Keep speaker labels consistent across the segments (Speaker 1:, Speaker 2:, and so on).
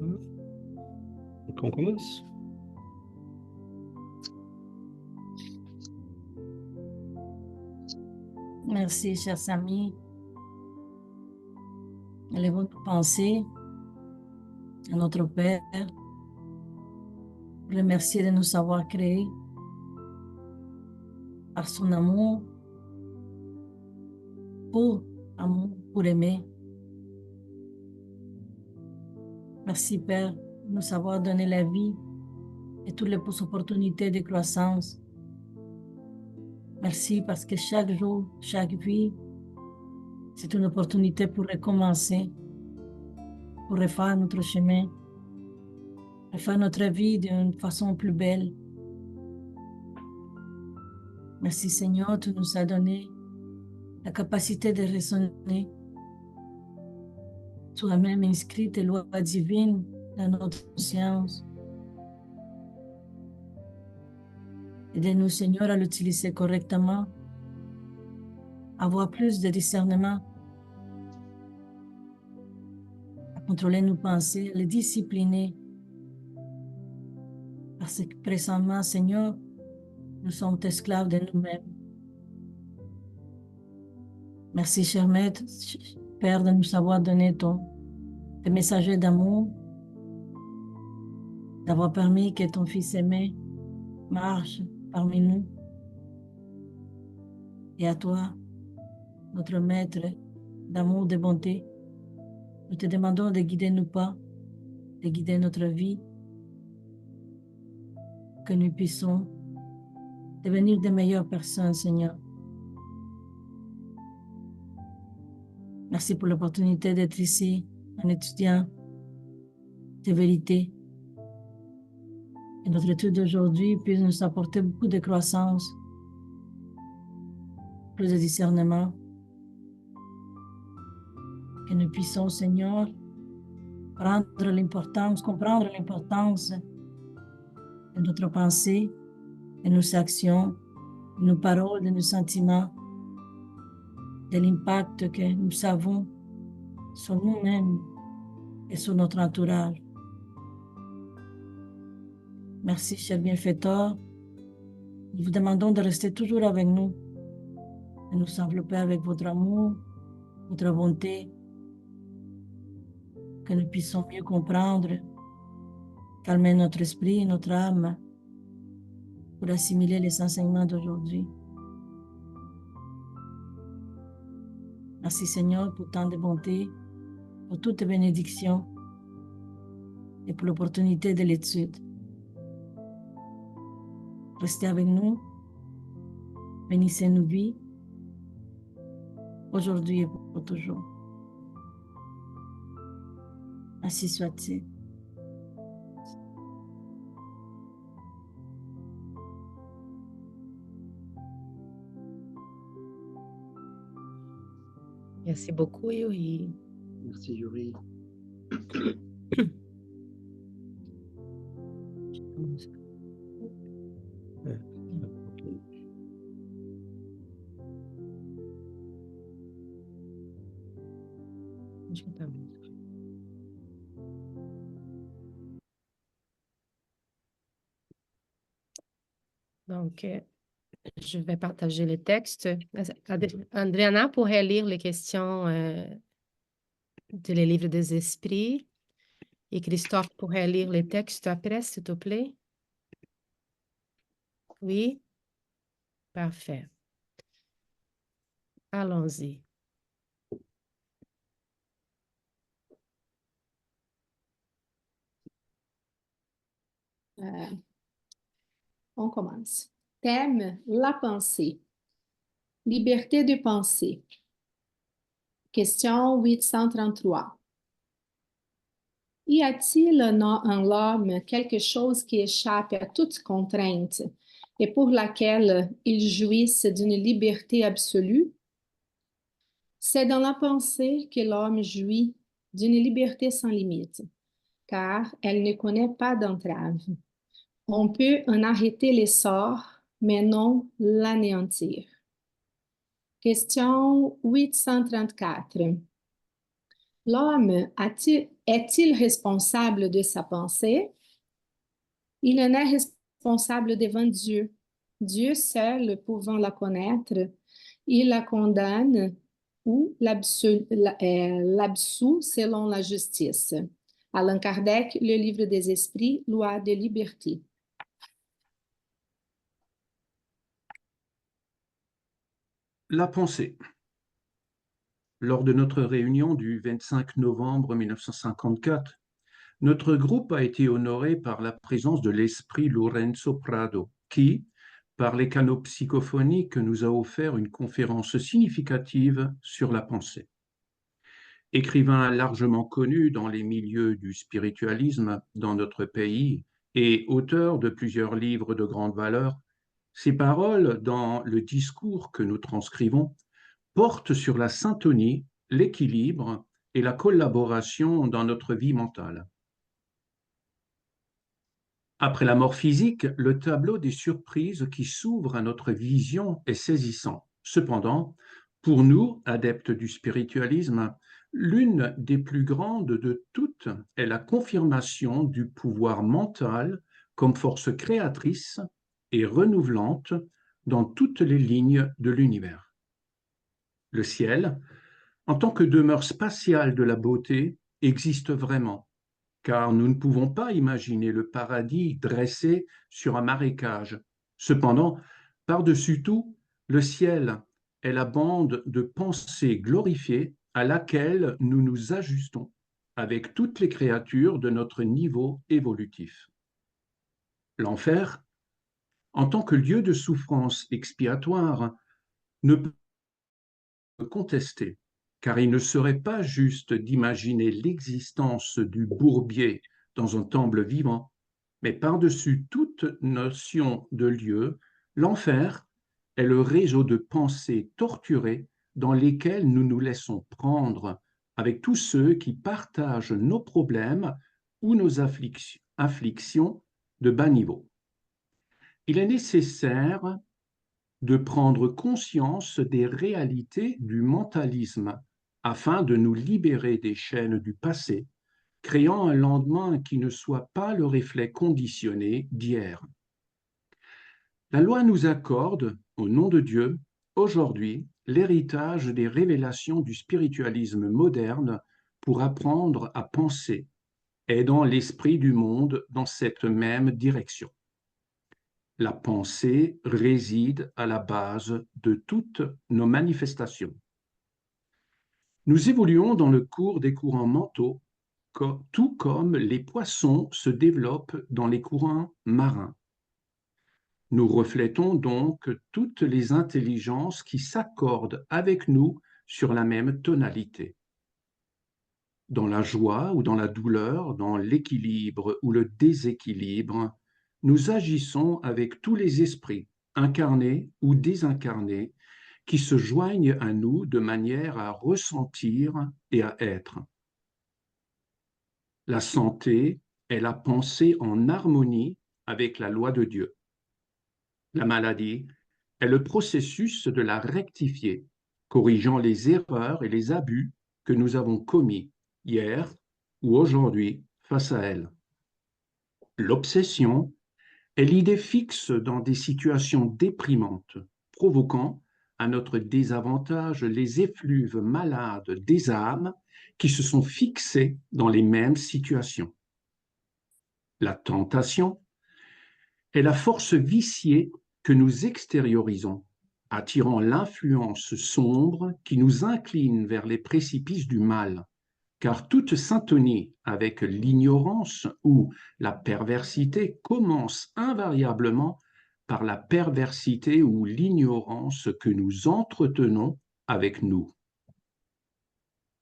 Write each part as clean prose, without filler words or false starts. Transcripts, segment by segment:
Speaker 1: Donc on commence.
Speaker 2: Merci, chers amis. Élevons nos pensées à notre Père. Remercier de nous avoir créés par son amour, pour aimer. Merci, Père, de nous avoir donné la vie et toutes les opportunités de croissance. Merci parce que chaque jour, chaque vie, c'est une opportunité pour recommencer, pour refaire notre chemin, refaire notre vie d'une façon plus belle. Merci, Seigneur, tu nous as donné la capacité de raisonner. Tu as même inscrit tes lois divines dans notre conscience. Aide-nous, Seigneur, à l'utiliser correctement, avoir plus de discernement, à contrôler nos pensées, à les discipliner. Parce que présentement, Seigneur, nous sommes esclaves de nous-mêmes. Merci, cher Maître, Père, de nous avoir donné tes messagers d'amour, d'avoir permis que ton Fils aimé marche parmi nous. Et à toi, notre Maître d'amour, de bonté, nous te demandons de guider nos pas, de guider notre vie, que nous puissions devenir de meilleures personnes, Seigneur. Merci pour l'opportunité d'être ici, un étudiant de vérité. Et notre étude d'aujourd'hui puisse nous apporter beaucoup de croissance, plus de discernement. Que nous puissions, Seigneur, comprendre l'importance de notre pensée, de nos actions, de nos paroles, de nos sentiments, de l'impact que nous avons sur nous-mêmes et sur notre entourage. Merci, cher bienfaiteur. Nous vous demandons de rester toujours avec nous, de nous envelopper avec votre amour, votre bonté, que nous puissions mieux comprendre, calmer notre esprit et notre âme pour assimiler les enseignements d'aujourd'hui. Merci, Seigneur, pour tant de bonté, pour toutes tes bénédictions et pour l'opportunité de l'étude. Restez avec nous, bénissez nos vies, aujourd'hui et pour toujours. Ainsi soit-il.
Speaker 3: Merci beaucoup, Yuri.
Speaker 1: Merci, Yuri.
Speaker 3: Donc, je vais partager les textes. Adriana pourrait lire les questions de les livres des esprits et Christophe pourrait lire les textes après, s'il te plaît. Oui? Parfait. Allons-y.
Speaker 4: On commence. Thème, la pensée. Liberté de penser. Question 833. Y a-t-il en l'homme quelque chose qui échappe à toute contrainte et pour laquelle il jouisse d'une liberté absolue? C'est dans la pensée que l'homme jouit d'une liberté sans limite, car elle ne connaît pas d'entrave. On peut en arrêter l'essor, mais non l'anéantir. Question 834. L'homme est-il responsable de sa pensée? Il en est responsable devant Dieu. Dieu seul pouvant la connaître, il la condamne ou l'absout selon la justice. Allan Kardec, Le Livre des Esprits, Loi de liberté.
Speaker 5: La pensée. Lors de notre réunion du 25 novembre 1954, notre groupe a été honoré par la présence de l'esprit Lorenzo Prado, qui, par les canaux psychophoniques, nous a offert une conférence significative sur la pensée. Écrivain largement connu dans les milieux du spiritualisme dans notre pays et auteur de plusieurs livres de grande valeur, ses paroles dans le discours que nous transcrivons portent sur la syntonie, l'équilibre et la collaboration dans notre vie mentale. Après la mort physique, le tableau des surprises qui s'ouvre à notre vision est saisissant. Cependant, pour nous, adeptes du spiritualisme, l'une des plus grandes de toutes est la confirmation du pouvoir mental comme force créatrice et renouvelante dans toutes les lignes de l'univers. Le ciel, en tant que demeure spatiale de la beauté, existe vraiment, car nous ne pouvons pas imaginer le paradis dressé sur un marécage. Cependant, par-dessus tout, le ciel est la bande de pensée glorifiée à laquelle nous nous ajustons avec toutes les créatures de notre niveau évolutif. L'enfer, en tant que lieu de souffrance expiatoire, ne peut contester, car il ne serait pas juste d'imaginer l'existence du bourbier dans un temple vivant, mais par-dessus toute notion de lieu, l'enfer est le réseau de pensées torturées dans lesquelles nous nous laissons prendre avec tous ceux qui partagent nos problèmes ou nos afflictions de bas niveau. Il est nécessaire de prendre conscience des réalités du mentalisme afin de nous libérer des chaînes du passé, créant un lendemain qui ne soit pas le reflet conditionné d'hier. La loi nous accorde, au nom de Dieu, aujourd'hui, l'héritage des révélations du spiritualisme moderne pour apprendre à penser, aidant l'esprit du monde dans cette même direction. La pensée réside à la base de toutes nos manifestations. Nous évoluons dans le cours des courants mentaux, tout comme les poissons se développent dans les courants marins. Nous reflétons donc toutes les intelligences qui s'accordent avec nous sur la même tonalité. Dans la joie ou dans la douleur, dans l'équilibre ou le déséquilibre, nous agissons avec tous les esprits, incarnés ou désincarnés, qui se joignent à nous de manière à ressentir et à être. La santé est la pensée en harmonie avec la loi de Dieu. La maladie est le processus de la rectifier, corrigeant les erreurs et les abus que nous avons commis hier ou aujourd'hui face à elle. L'obsession est l'idée fixe dans des situations déprimantes, provoquant à notre désavantage les effluves malades des âmes qui se sont fixées dans les mêmes situations. La tentation est la force viciée que nous extériorisons, attirant l'influence sombre qui nous incline vers les précipices du mal, car toute syntonie avec l'ignorance ou la perversité commence invariablement par la perversité ou l'ignorance que nous entretenons avec nous.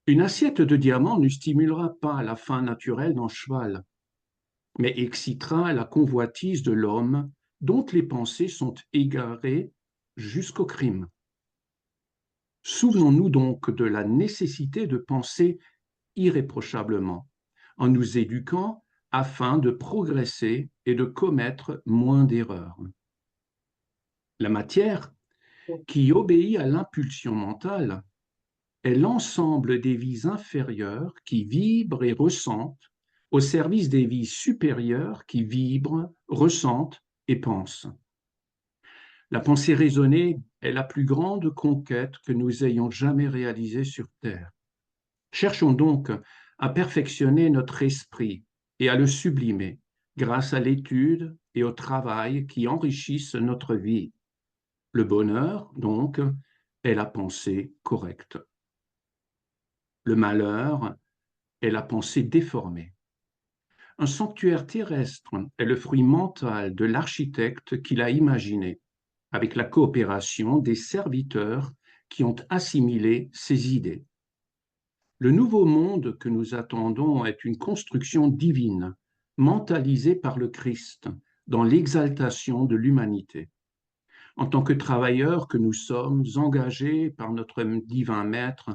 Speaker 5: Une assiette de diamant ne stimulera pas la faim naturelle d'un cheval, mais excitera la convoitise de l'homme dont les pensées sont égarées jusqu'au crime. Souvenons-nous donc de la nécessité de penser irréprochablement, en nous éduquant afin de progresser et de commettre moins d'erreurs. La matière, qui obéit à l'impulsion mentale, est l'ensemble des vies inférieures qui vibrent et ressentent au service des vies supérieures qui vibrent, ressentent et pensent. La pensée raisonnée est la plus grande conquête que nous ayons jamais réalisée sur Terre. Cherchons donc à perfectionner notre esprit et à le sublimer grâce à l'étude et au travail qui enrichissent notre vie. Le bonheur, donc, est la pensée correcte. Le malheur est la pensée déformée. Un sanctuaire terrestre est le fruit mental de l'architecte qui l'a imaginé, avec la coopération des serviteurs qui ont assimilé ses idées. Le nouveau monde que nous attendons est une construction divine, mentalisée par le Christ, dans l'exaltation de l'humanité. En tant que travailleurs que nous sommes, engagés par notre divin Maître,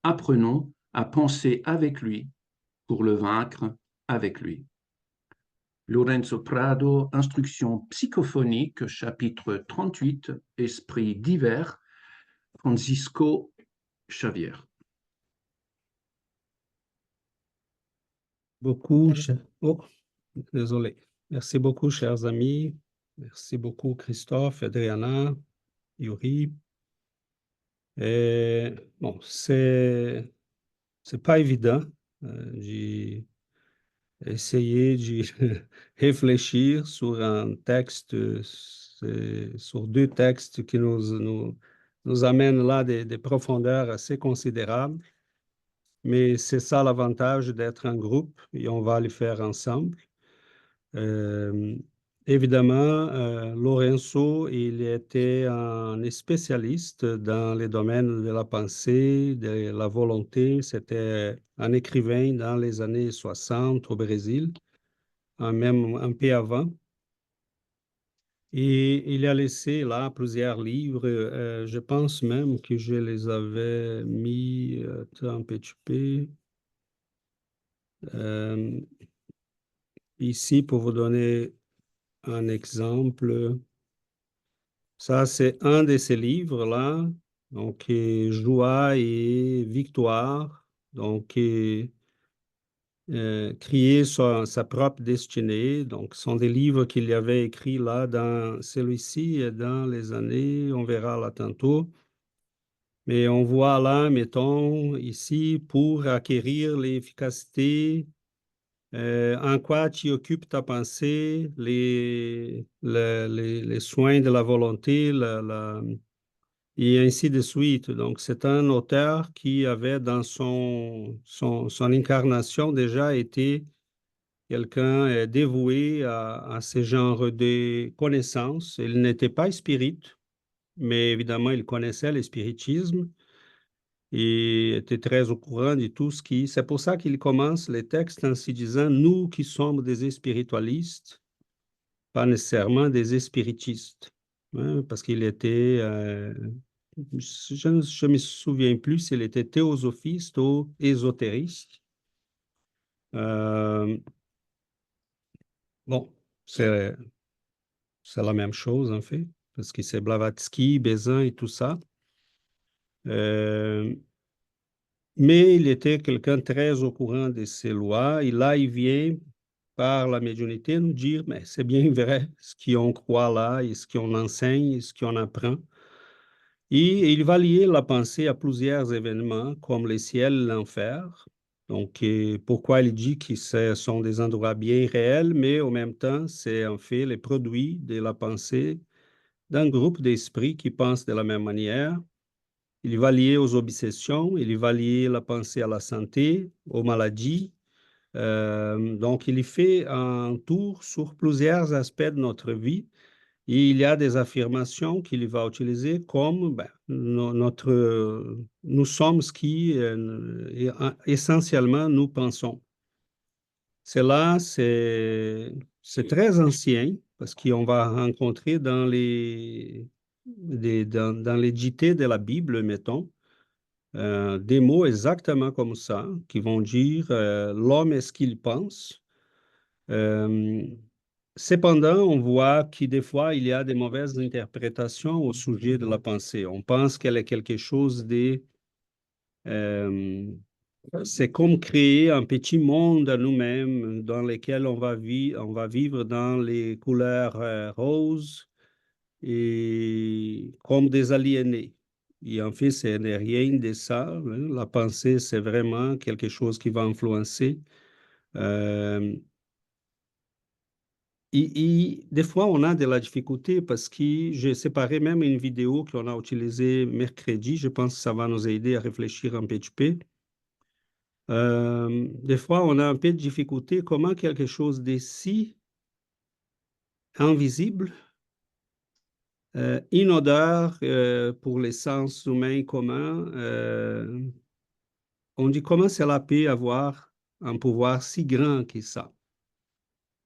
Speaker 5: apprenons à penser avec lui pour le vaincre avec lui. Lorenzo Prado, Instruction psychophonique, chapitre 38, Esprit divers, Francisco Xavier.
Speaker 1: Beaucoup, oh, désolé. Merci beaucoup, chers amis. Merci beaucoup, Christophe, Adriana, Yuri. Et, bon, c'est pas évident. J'ai essayé de réfléchir sur un texte, sur deux textes qui nous amènent là des profondeurs assez considérables. Mais c'est ça l'avantage d'être un groupe et on va le faire ensemble. Euh, Évidemment, Lorenzo, il était un spécialiste dans les domaines de la pensée, de la volonté. C'était un écrivain dans les années 60 au Brésil, même un peu avant. Et il a laissé là plusieurs livres. Je pense même que je les avais mis un petit peu. Ici, pour vous donner un exemple, ça, c'est un de ces livres-là, donc Joie et Victoire, donc Crier sa propre destinée. Donc, ce sont des livres qu'il y avait écrits là dans celui-ci, dans les années, on verra là tantôt. Mais on voit là, mettons, ici, pour acquérir l'efficacité, en quoi tu occupes ta pensée, les soins de la volonté, et ainsi de suite. Donc, c'est un auteur qui avait dans son incarnation déjà été quelqu'un dévoué à ce genre de connaissances. Il n'était pas spirit, mais évidemment, il connaissait le spiritisme et était très au courant de tout ce qui... C'est pour ça qu'il commence les textes en se disant, nous qui sommes des spiritualistes, pas nécessairement des spiritistes, hein, parce qu'il était... je ne me souviens plus s'il était théosophiste ou ésotériste. Bon, c'est la même chose, en fait, parce que c'est Blavatsky, Bézin et tout ça. Mais il était quelqu'un très au courant de ces lois. Et là, il vient, par la médiumnité, nous dire, mais c'est bien vrai ce qu'on croit là, et ce qu'on enseigne, et ce qu'on apprend. Et il va lier la pensée à plusieurs événements, comme le ciel et l'enfer. Donc, pourquoi il dit que ce sont des endroits bien réels, mais en même temps, c'est en fait les produits de la pensée d'un groupe d'esprits qui pensent de la même manière. Il va lier aux obsessions, il va lier la pensée à la santé, aux maladies. Donc, il fait un tour sur plusieurs aspects de notre vie. Et il y a des affirmations qu'il va utiliser comme nous sommes ce qui essentiellement nous pensons. Cela, c'est très ancien parce qu'on va rencontrer dans dans les dictées de la Bible, mettons, des mots exactement comme ça qui vont dire l'homme est ce qu'il pense. Cependant, on voit que des fois, il y a des mauvaises interprétations au sujet de la pensée. On pense qu'elle est quelque chose de C'est comme créer un petit monde à nous-mêmes dans lequel on va vivre dans les couleurs roses et comme des aliénés. Et en fait, ce n'est rien de ça, hein. La pensée, c'est vraiment quelque chose qui va influencer. Euh, des fois, on a de la difficulté parce que j'ai séparé même une vidéo qu'on a utilisée mercredi. Je pense que ça va nous aider à réfléchir un petit peu. Des fois, on a un peu de difficulté comment quelque chose de si invisible, inodore pour les sens humains communs, on dit comment cela peut avoir un pouvoir si grand que ça.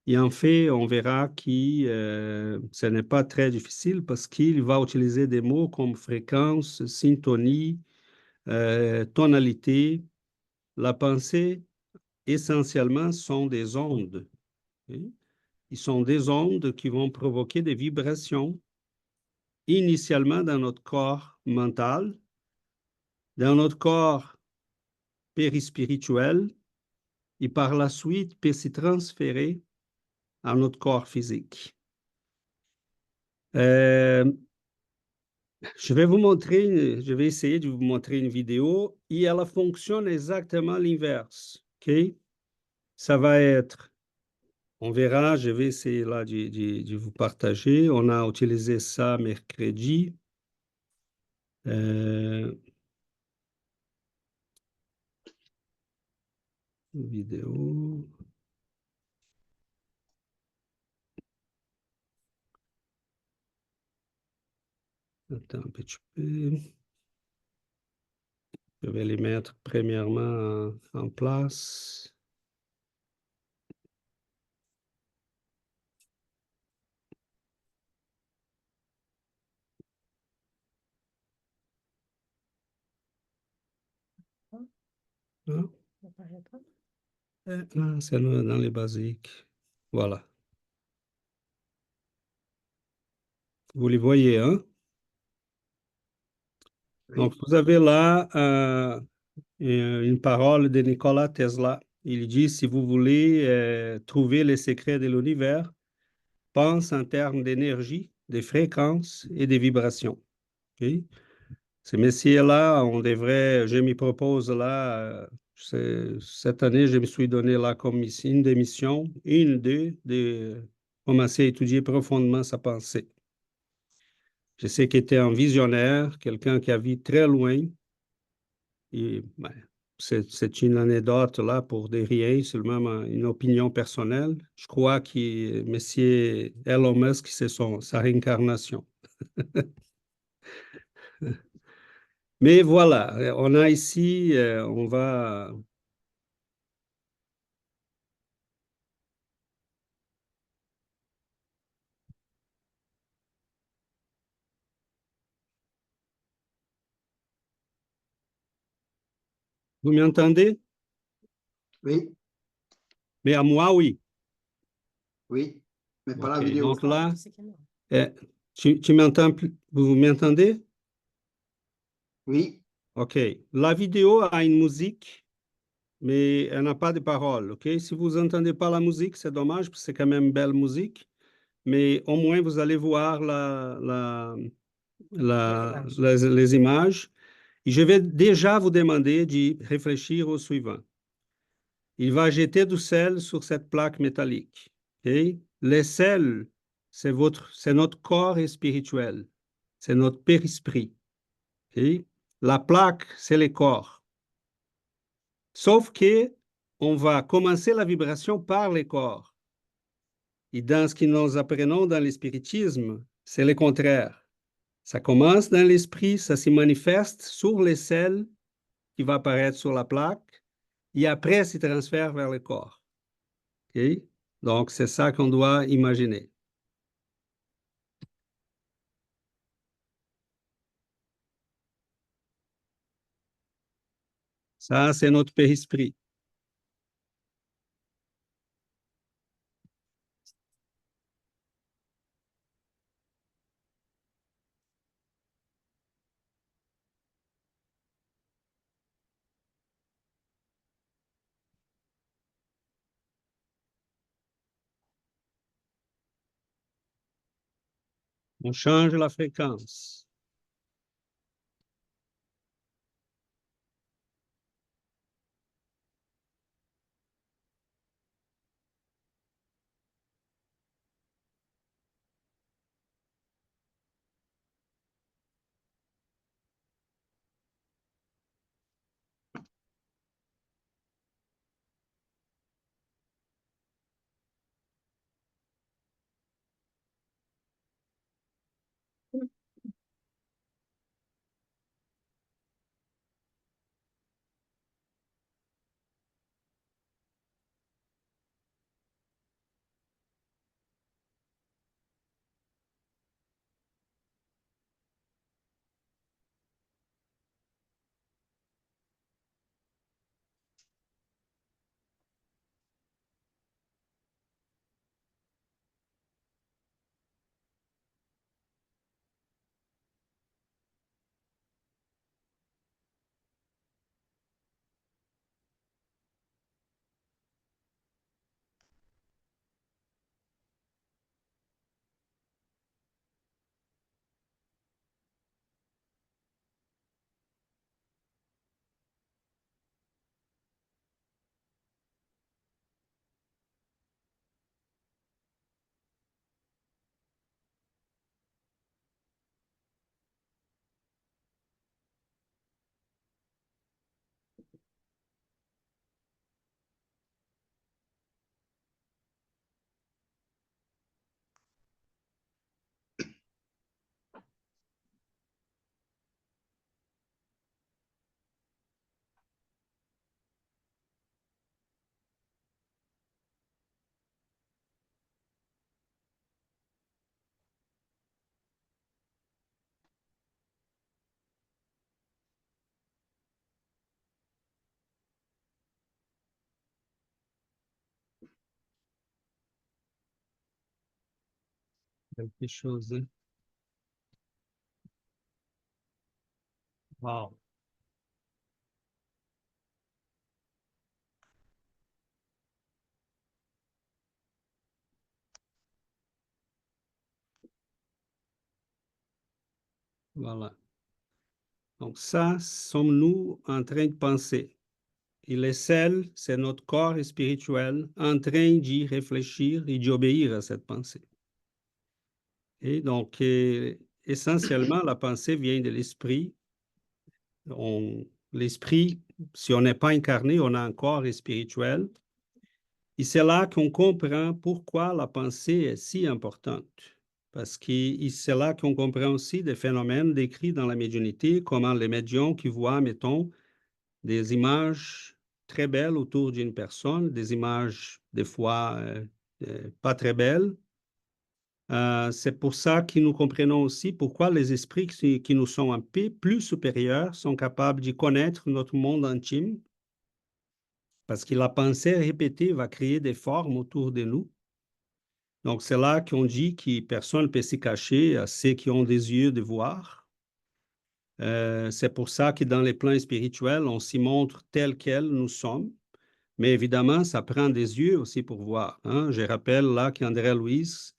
Speaker 1: Et en fait, on verra que ce n'est pas très difficile parce qu'il va utiliser des mots comme fréquence, syntonie, tonalité. La pensée, essentiellement, sont des ondes. Ok? Ils sont des ondes qui vont provoquer des vibrations, initialement dans notre corps mental, dans notre corps périspirituel, et par la suite peut se transférer à notre corps physique. Je vais essayer de vous montrer une vidéo et elle fonctionne exactement l'inverse. OK? Ça va être, on verra, je vais essayer là de vous partager. On a utilisé ça mercredi. Vidéo. Attends un petit peu. Je vais les mettre premièrement en place. Ah, c'est dans les basiques. Voilà. Vous les voyez, hein? Donc, vous avez là une parole de Nikola Tesla. Il dit, si vous voulez trouver les secrets de l'univers, pense en termes d'énergie, de fréquence et de vibrations. OK? Ces messieurs-là, je m'y propose là, cette année, je me suis donné là comme une des missions, de commencer à étudier profondément sa pensée. Je sais qu'il était un visionnaire, quelqu'un qui a vu très loin. Et ben, c'est une anecdote là pour des riens, seulement une opinion personnelle. Je crois que M. Elon Musk, c'est sa réincarnation. Mais voilà, on a ici, on va... Vous m'entendez?
Speaker 6: Oui,
Speaker 1: Mais à moi, oui.
Speaker 6: oui, mais pas la
Speaker 1: OK,
Speaker 6: vidéo.
Speaker 1: donc là, tu m'entends, vous m'entendez?
Speaker 6: Oui,
Speaker 1: OK. La vidéo a une musique, mais elle n'a pas de paroles. OK? Si vous n'entendez pas la musique, c'est dommage, parce que c'est quand même belle musique. Mais au moins, vous allez voir les images. Et je vais déjà vous demander de réfléchir au suivant. Il va jeter du sel sur cette plaque métallique. OK? Le sel, c'est notre corps spirituel. C'est notre périsprit. OK? La plaque, c'est le corps. Sauf que on va commencer la vibration par les corps. Et dans ce que nous apprenons dans le spiritisme, c'est le contraire. Ça commence dans l'esprit, ça se manifeste sur les selles qui va apparaître sur la plaque et après se transfère vers le corps. OK? Donc, c'est ça qu'on doit imaginer. Ça, c'est notre périsprit. On change la fréquence. Quelque chose, hein? Wow. Voilà. Donc ça, sommes-nous en train de penser? Et le sel, c'est notre corps spirituel en train d'y réfléchir et d'y obéir à cette pensée. Et donc, essentiellement, la pensée vient de l'esprit. L'esprit, si on n'est pas incarné, on a un corps spirituel. Et c'est là qu'on comprend pourquoi la pensée est si importante. Parce que c'est là qu'on comprend aussi des phénomènes décrits dans la médiumnité, comment les médiums qui voient, mettons, des images très belles autour d'une personne, des images des fois pas très belles. C'est pour ça que nous comprenons aussi pourquoi les esprits qui nous sont un peu plus supérieurs sont capables de connaître notre monde intime, parce que la pensée répétée va créer des formes autour de nous. Donc, c'est là qu'on dit que personne ne peut s'y cacher à ceux qui ont des yeux de voir. C'est pour ça que dans les plans spirituels, on s'y montre tel quel nous sommes. Mais évidemment, ça prend des yeux aussi pour voir, hein. Je rappelle là qu'André Louise,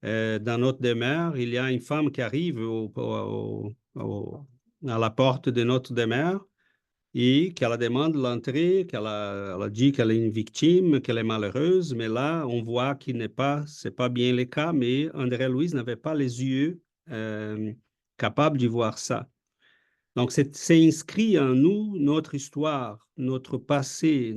Speaker 1: dans notre demeure, il y a une femme qui arrive à la porte de notre demeure et qu'elle demande l'entrée, elle a dit qu'elle est une victime, qu'elle est malheureuse, mais là, on voit qu'il c'est pas bien le cas, mais André Louise n'avait pas les yeux capables de voir ça. Donc, c'est inscrit en nous notre histoire, notre passé,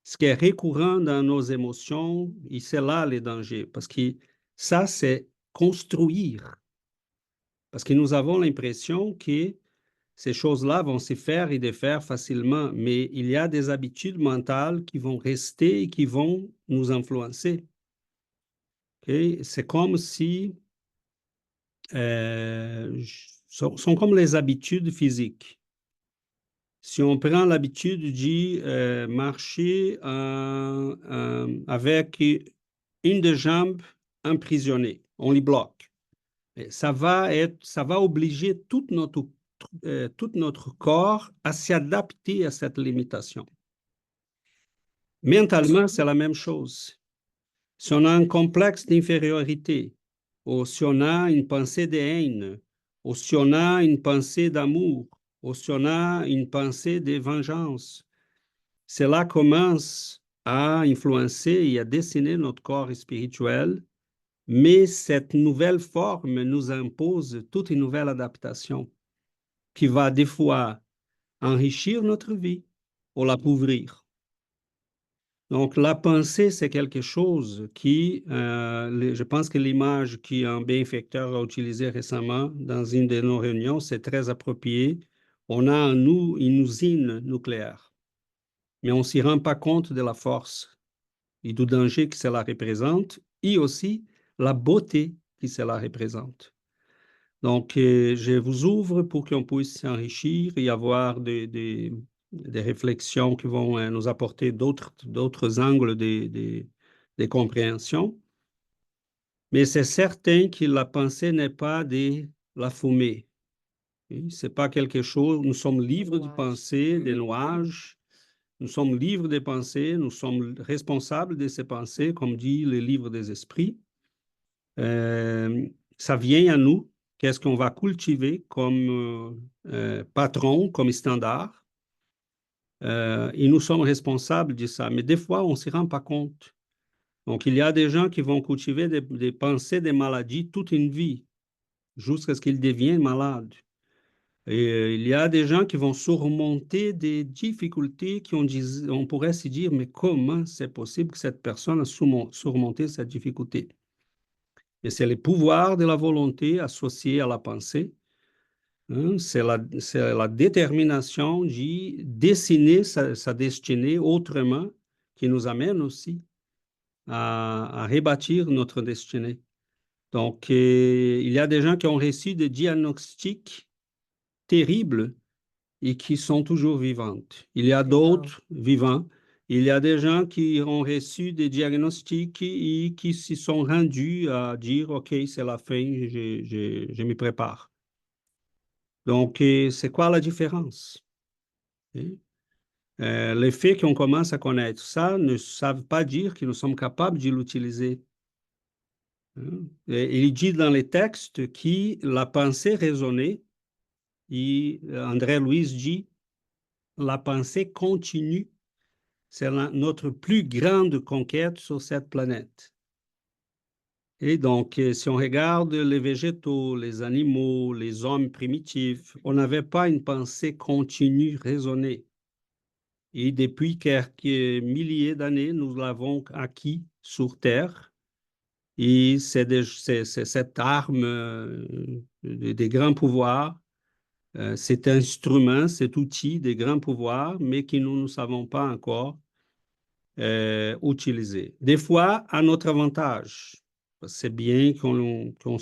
Speaker 1: ce qui est récurrent dans nos émotions, et c'est là les dangers, parce que ça, c'est construire. Parce que nous avons l'impression que ces choses-là vont se faire et défaire facilement, mais il y a des habitudes mentales qui vont rester et qui vont nous influencer. Okay? C'est comme si sont comme les habitudes physiques. Si on prend l'habitude de marcher avec une des jambes emprisonnée, on les bloque. Et ça va obliger tout notre corps à s'adapter à cette limitation. Mentalement, c'est la même chose. Si on a un complexe d'infériorité ou si on a une pensée de haine, ou si on a une pensée d'amour, ou si on a une pensée de vengeance. Cela commence à influencer et à dessiner notre corps spirituel, mais cette nouvelle forme nous impose toute une nouvelle adaptation qui va des fois enrichir notre vie ou l'appauvrir. Donc, la pensée, c'est quelque chose qui, je pense que l'image qu'un bienfaiteur a utilisée récemment dans une de nos réunions, c'est très approprié. On a en nous une usine nucléaire, mais on ne s'y rend pas compte de la force et du danger que cela représente, et aussi la beauté que cela représente. Donc, je vous ouvre pour qu'on puisse s'enrichir et avoir des réflexions qui vont nous apporter d'autres angles des compréhensions. Mais c'est certain que la pensée n'est pas de la fumée. Ce n'est pas quelque chose, nous sommes libres de penser, des nuages, nous sommes libres de penser, nous sommes responsables de ces pensées, comme dit le livre des esprits. Ça vient à nous. Qu'est-ce qu'on va cultiver comme patron, comme standard? Et nous sommes responsables de ça. Mais des fois, on ne s'y rend pas compte. Donc, il y a des gens qui vont cultiver des pensées, des maladies toute une vie, jusqu'à ce qu'ils deviennent malades. Et il y a des gens qui vont surmonter des difficultés on pourrait se dire, mais comment c'est possible que cette personne a surmonté cette difficulté? Et c'est le pouvoir de la volonté associé à la pensée. Hein, c'est la détermination de dessiner sa destinée autrement qui nous amène aussi à rebâtir notre destinée. Donc, il y a des gens qui ont reçu des diagnostics terribles et qui sont toujours vivantes. Il y a d'autres vivants. Il y a des gens qui ont reçu des diagnostics et qui se sont rendus à dire, OK, c'est la fin, je m'y prépare. Donc, c'est quoi la différence? Les faits qu'on commence à connaître ça ne savent pas dire que nous sommes capables de l'utiliser. Et il dit dans les textes que la pensée raisonnée, et André Louise dit, la pensée continue, c'est notre plus grande conquête sur cette planète. Et donc, si on regarde les végétaux, les animaux, les hommes primitifs, on n'avait pas une pensée continue, raisonnée. Et depuis quelques milliers d'années, nous l'avons acquis sur Terre. Et c'est cette arme des grands pouvoirs, cet instrument, cet outil des grands pouvoirs, mais que nous ne savons pas encore utiliser. Des fois, à notre avantage. C'est bien qu'on ne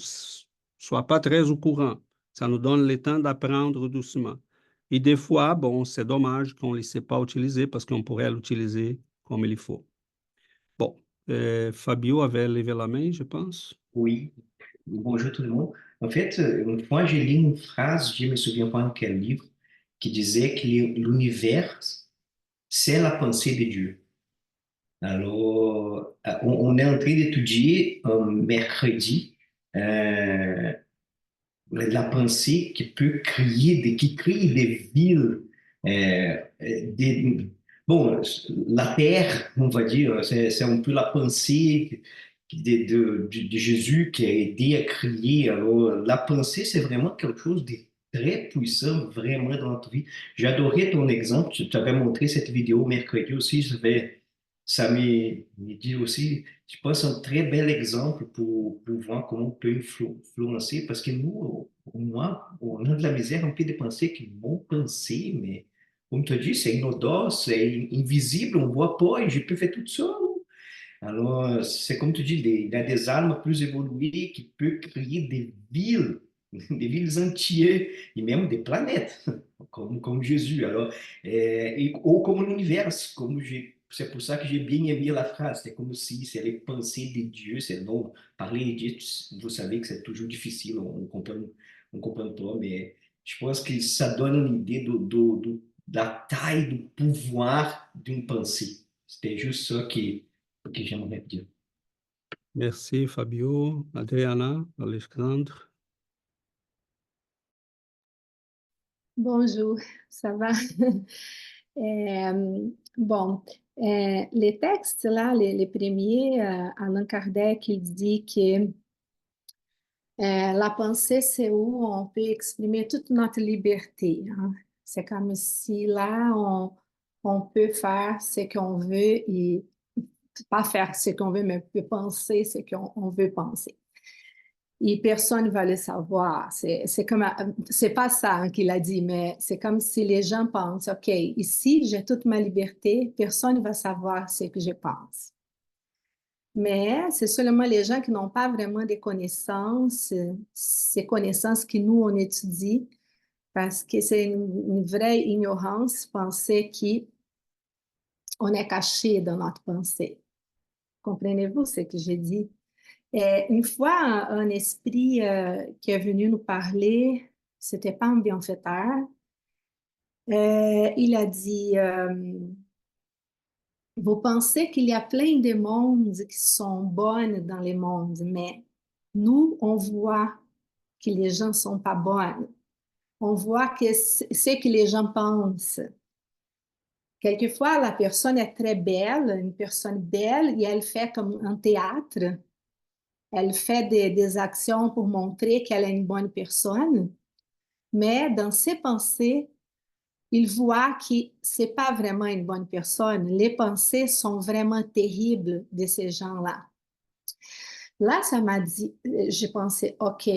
Speaker 1: soit pas très au courant. Ça nous donne le temps d'apprendre doucement. Et des fois, bon, c'est dommage qu'on ne le sait pas utiliser parce qu'on pourrait l'utiliser comme il faut. Bon, Fabio avait levé la main, je pense.
Speaker 7: Oui, bonjour tout le monde. En fait, une fois, j'ai lu une phrase, je me souviens pas en quel livre, qui disait que l'univers, c'est la pensée de Dieu. Alors, on est en train d'étudier un mercredi la pensée qui peut qui crée des villes, des, bon, la terre, on va dire, c'est un peu la pensée de Jésus qui a aidé à créer. Alors, la pensée, c'est vraiment quelque chose de très puissant, vraiment dans notre vie. J'ai adoré ton exemple, tu t'avais montré cette vidéo mercredi aussi, ça me dit aussi, je pense, un très bel exemple pour voir comment on peut influencer, parce que nous, moi, on a de la misère un peu de penser que vont penser, mais comme tu dis, c'est inodore, c'est invisible, on ne voit pas et je peux faire tout ça. Alors, c'est comme tu dis, il y a des armes plus évoluées qui peuvent créer des villes entières et même des planètes, comme Jésus. Alors, ou comme l'univers, c'est pour ça que j'ai bien aimé la phrase. C'est comme si c'est les pensées de Dieu. C'est non, parler de Dieu, vous savez que c'est toujours difficile, on comprend pas, mais je pense que ça donne une idée de la taille du pouvoir d'une pensée. C'était juste ça que j'aimerais dire.
Speaker 1: Merci Fabio, Adriana, Alexandre.
Speaker 4: Bonjour, ça va? Bon, les textes là, les premiers, Allan Kardec, il dit que la pensée, c'est où on peut exprimer toute notre liberté, hein. C'est comme si là, on peut faire ce qu'on veut et pas faire ce qu'on veut, mais peut penser ce qu'on veut penser. Et personne ne va le savoir. C'est pas ça hein, qu'il a dit, mais c'est comme si les gens pensent, OK, ici, j'ai toute ma liberté, personne ne va savoir ce que je pense. Mais c'est seulement les gens qui n'ont pas vraiment des connaissances, ces connaissances que nous, on étudie, parce que c'est une vraie ignorance, penser qu'on est caché dans notre pensée. Comprenez-vous ce que j'ai dit? Et une fois, un esprit qui est venu nous parler, c'était pas un bienfaiteur, il a dit, vous pensez qu'il y a plein de mondes qui sont bonnes dans les mondes, mais nous, on voit que les gens sont pas bonnes. On voit que c'est que les gens pensent. Quelquefois, la personne est très belle, une personne belle, et elle fait comme un théâtre. Elle fait des actions pour montrer qu'elle est une bonne personne, mais dans ses pensées, il voit que c'est pas vraiment une bonne personne. Les pensées sont vraiment terribles de ces gens-là. Là, ça m'a dit, j'ai pensé, OK,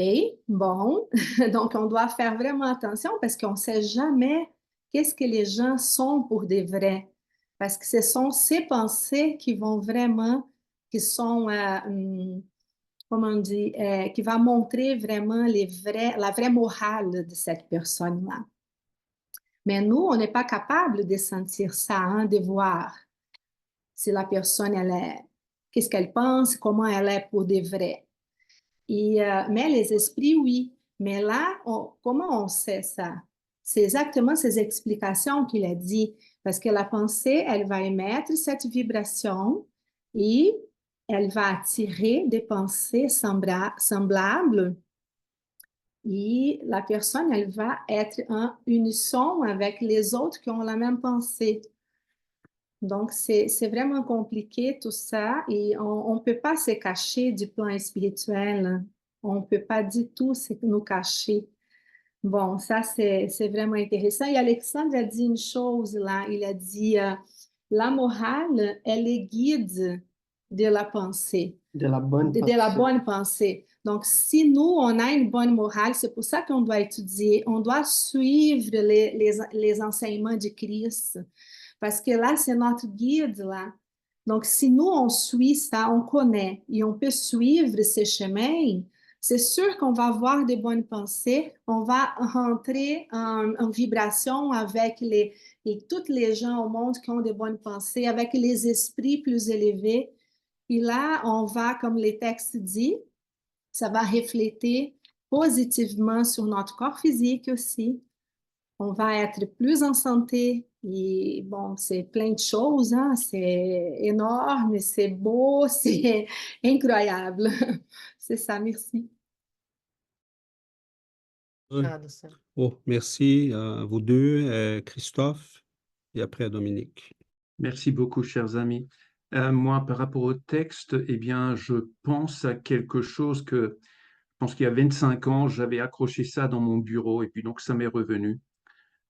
Speaker 4: bon, donc on doit faire vraiment attention parce qu'on ne sait jamais qu'est-ce que les gens sont pour des vrais. Parce que ce sont ces pensées qui vont vraiment, qui sont, comment on dit, qui va montrer vraiment la vraie morale de cette personne-là. Mais nous, on n'est pas capable de sentir ça, hein, de voir si la personne, elle est, qu'est-ce qu'elle pense, comment elle est pour de vrai. Mais les esprits, oui. Mais là, comment on sait ça? C'est exactement ces explications qu'il a dit. Parce que la pensée, elle va émettre cette vibration et elle va attirer des pensées semblables. Et la personne, elle va être en unisson avec les autres qui ont la même pensée. Donc, c'est vraiment compliqué tout ça et on ne peut pas se cacher du plan spirituel. On ne peut pas du tout nous cacher. Bon, ça, c'est vraiment intéressant. Et Alexandre a dit une chose là, il a dit, la morale, elle est guide de la pensée,
Speaker 7: De la bonne
Speaker 4: de la
Speaker 7: pensée.
Speaker 4: bonne pensée. Donc, si nous, on a une bonne morale, c'est pour ça qu'on doit étudier, on doit suivre les enseignements de Christ. Parce que là, c'est notre guide, là. Donc, si nous, on suit ça, on connaît et on peut suivre ces chemins, c'est sûr qu'on va avoir des bonnes pensées, on va rentrer en vibration avec toutes les gens au monde qui ont des bonnes pensées, avec les esprits plus élevés. Et là, on va, comme les textes disent, ça va refléter positivement sur notre corps physique aussi. On va être plus en santé. Et bon, c'est plein de choses, hein? C'est énorme, c'est beau, c'est incroyable. C'est ça, merci.
Speaker 1: Oh, merci à vous deux, Christophe, et après Dominique.
Speaker 5: Merci beaucoup, chers amis. Moi, par rapport au texte, eh bien, je pense à quelque chose que, je pense qu'il y a 25 ans, j'avais accroché ça dans mon bureau et puis donc ça m'est revenu.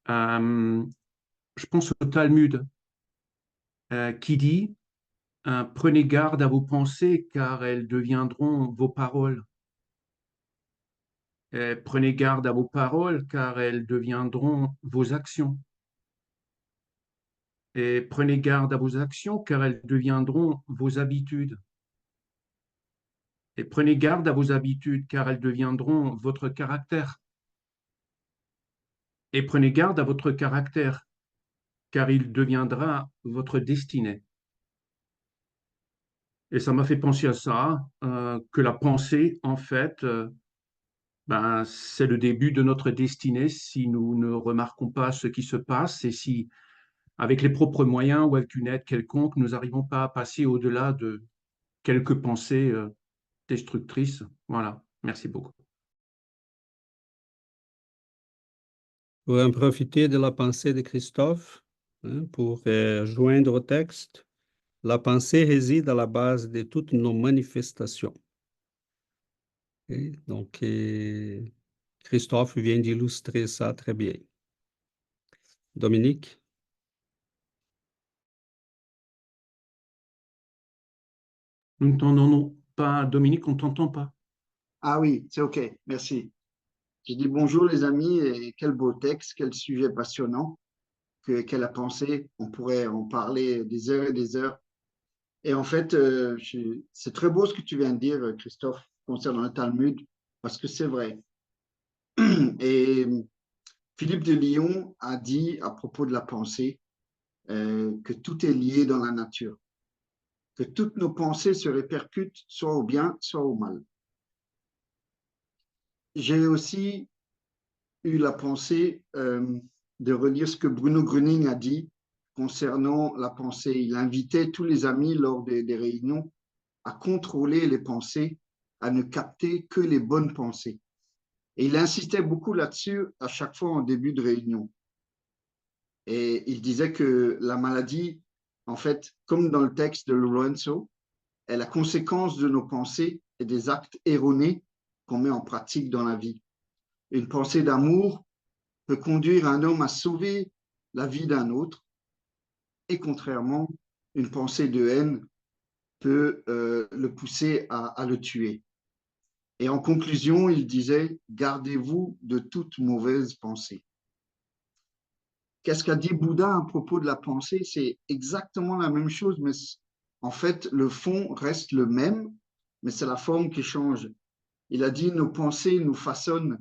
Speaker 5: Je pense au Talmud qui dit prenez garde à vos pensées car elles deviendront vos paroles. Prenez garde à vos paroles car elles deviendront vos actions. Et prenez garde à vos actions car elles deviendront vos habitudes. Et prenez garde à vos habitudes car elles deviendront votre caractère. Et prenez garde à votre caractère car il deviendra votre destinée. Et ça m'a fait penser à ça, que la pensée, en fait, c'est le début de notre destinée si nous ne remarquons pas ce qui se passe et si, avec les propres moyens ou avec une aide quelconque, nous n'arrivons pas à passer au-delà de quelques pensées destructrice. Voilà, merci beaucoup.
Speaker 1: Pour en profiter de la pensée de Christophe, hein, pour joindre au texte, la pensée réside à la base de toutes nos manifestations. Et donc, Christophe vient d'illustrer ça très bien. Dominique?
Speaker 5: Nous n'entendons pas, Dominique, on ne t'entend pas.
Speaker 6: Ah oui, c'est OK, merci. Je dis bonjour les amis et quel beau texte, quel sujet passionnant qu'elle a pensé. On pourrait en parler des heures et des heures. Et en fait, c'est très beau ce que tu viens de dire, Christophe, concernant le Talmud, parce que c'est vrai. Et Philippe de Lyon a dit à propos de la pensée que tout est lié dans la nature, que toutes nos pensées se répercutent soit au bien, soit au mal. J'ai aussi eu la pensée de relire ce que Bruno Gröning a dit concernant la pensée. Il invitait tous les amis lors des réunions à contrôler les pensées, à ne capter que les bonnes pensées. Et il insistait beaucoup là-dessus à chaque fois en début de réunion. Et il disait que la maladie, en fait, comme dans le texte de Lorenzo, est la conséquence de nos pensées et des actes erronés qu'on met en pratique dans la vie. Une pensée d'amour peut conduire un homme à sauver la vie d'un autre, et contrairement, une pensée de haine peut le pousser à le tuer. Et en conclusion, il disait, gardez-vous de toute mauvaise pensée. Qu'est-ce qu'a dit Bouddha à propos de la pensée? C'est exactement la même chose, mais en fait, le fond reste le même, mais c'est la forme qui change. Il a dit, nos pensées nous façonnent.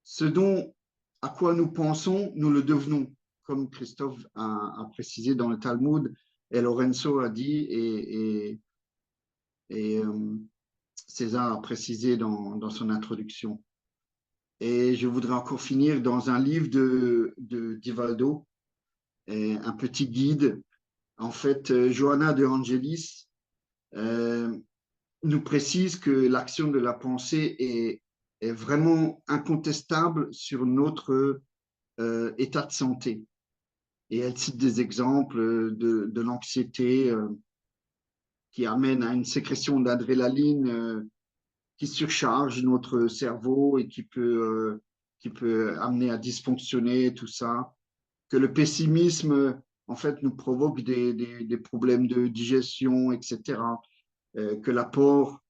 Speaker 6: Ce dont à quoi nous pensons, nous le devenons, comme Christophe a précisé dans le Talmud, et Lorenzo a dit, et César a précisé dans son introduction. Et je voudrais encore finir dans un livre de Divaldo, un petit guide. En fait, Johanna de Angelis nous précise que l'action de la pensée est vraiment incontestable sur notre état de santé. Et elle cite des exemples de l'anxiété qui amène à une sécrétion d'adrénaline qui surcharge notre cerveau et qui peut amener à dysfonctionner tout ça. Que le pessimisme, en fait, nous provoque des problèmes de digestion, etc. Que la peur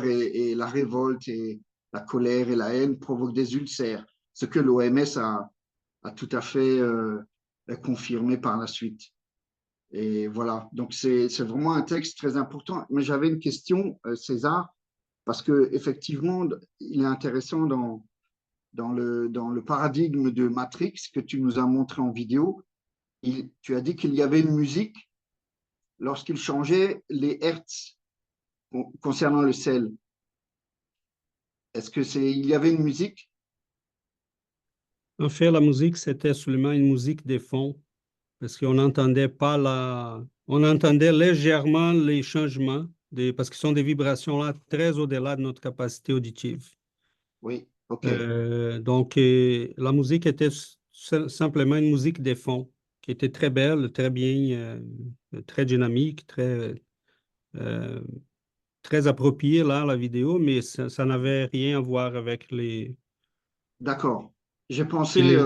Speaker 6: et la révolte et la colère et la haine provoquent des ulcères, ce que l'OMS a tout à fait confirmé par la suite. Et voilà, donc c'est vraiment un texte très important. Mais j'avais une question, César, parce que effectivement, il est intéressant dans le paradigme de Matrix que tu nous as montré en vidéo. Tu as dit qu'il y avait une musique lorsqu'il changeait les hertz concernant le sel. Est-ce que il y avait une musique?
Speaker 1: En fait, la musique, c'était seulement une musique de fond, parce qu'on n'entendait pas on entendait légèrement les changements, parce que ce sont des vibrations là très au-delà de notre capacité auditive.
Speaker 6: Oui, OK.
Speaker 1: Donc, la musique était simplement une musique de fond, qui était très belle, très bien, très dynamique, euh, très appropriée là, la vidéo, mais ça n'avait rien à voir avec
Speaker 6: D'accord. J'ai pensé
Speaker 1: les-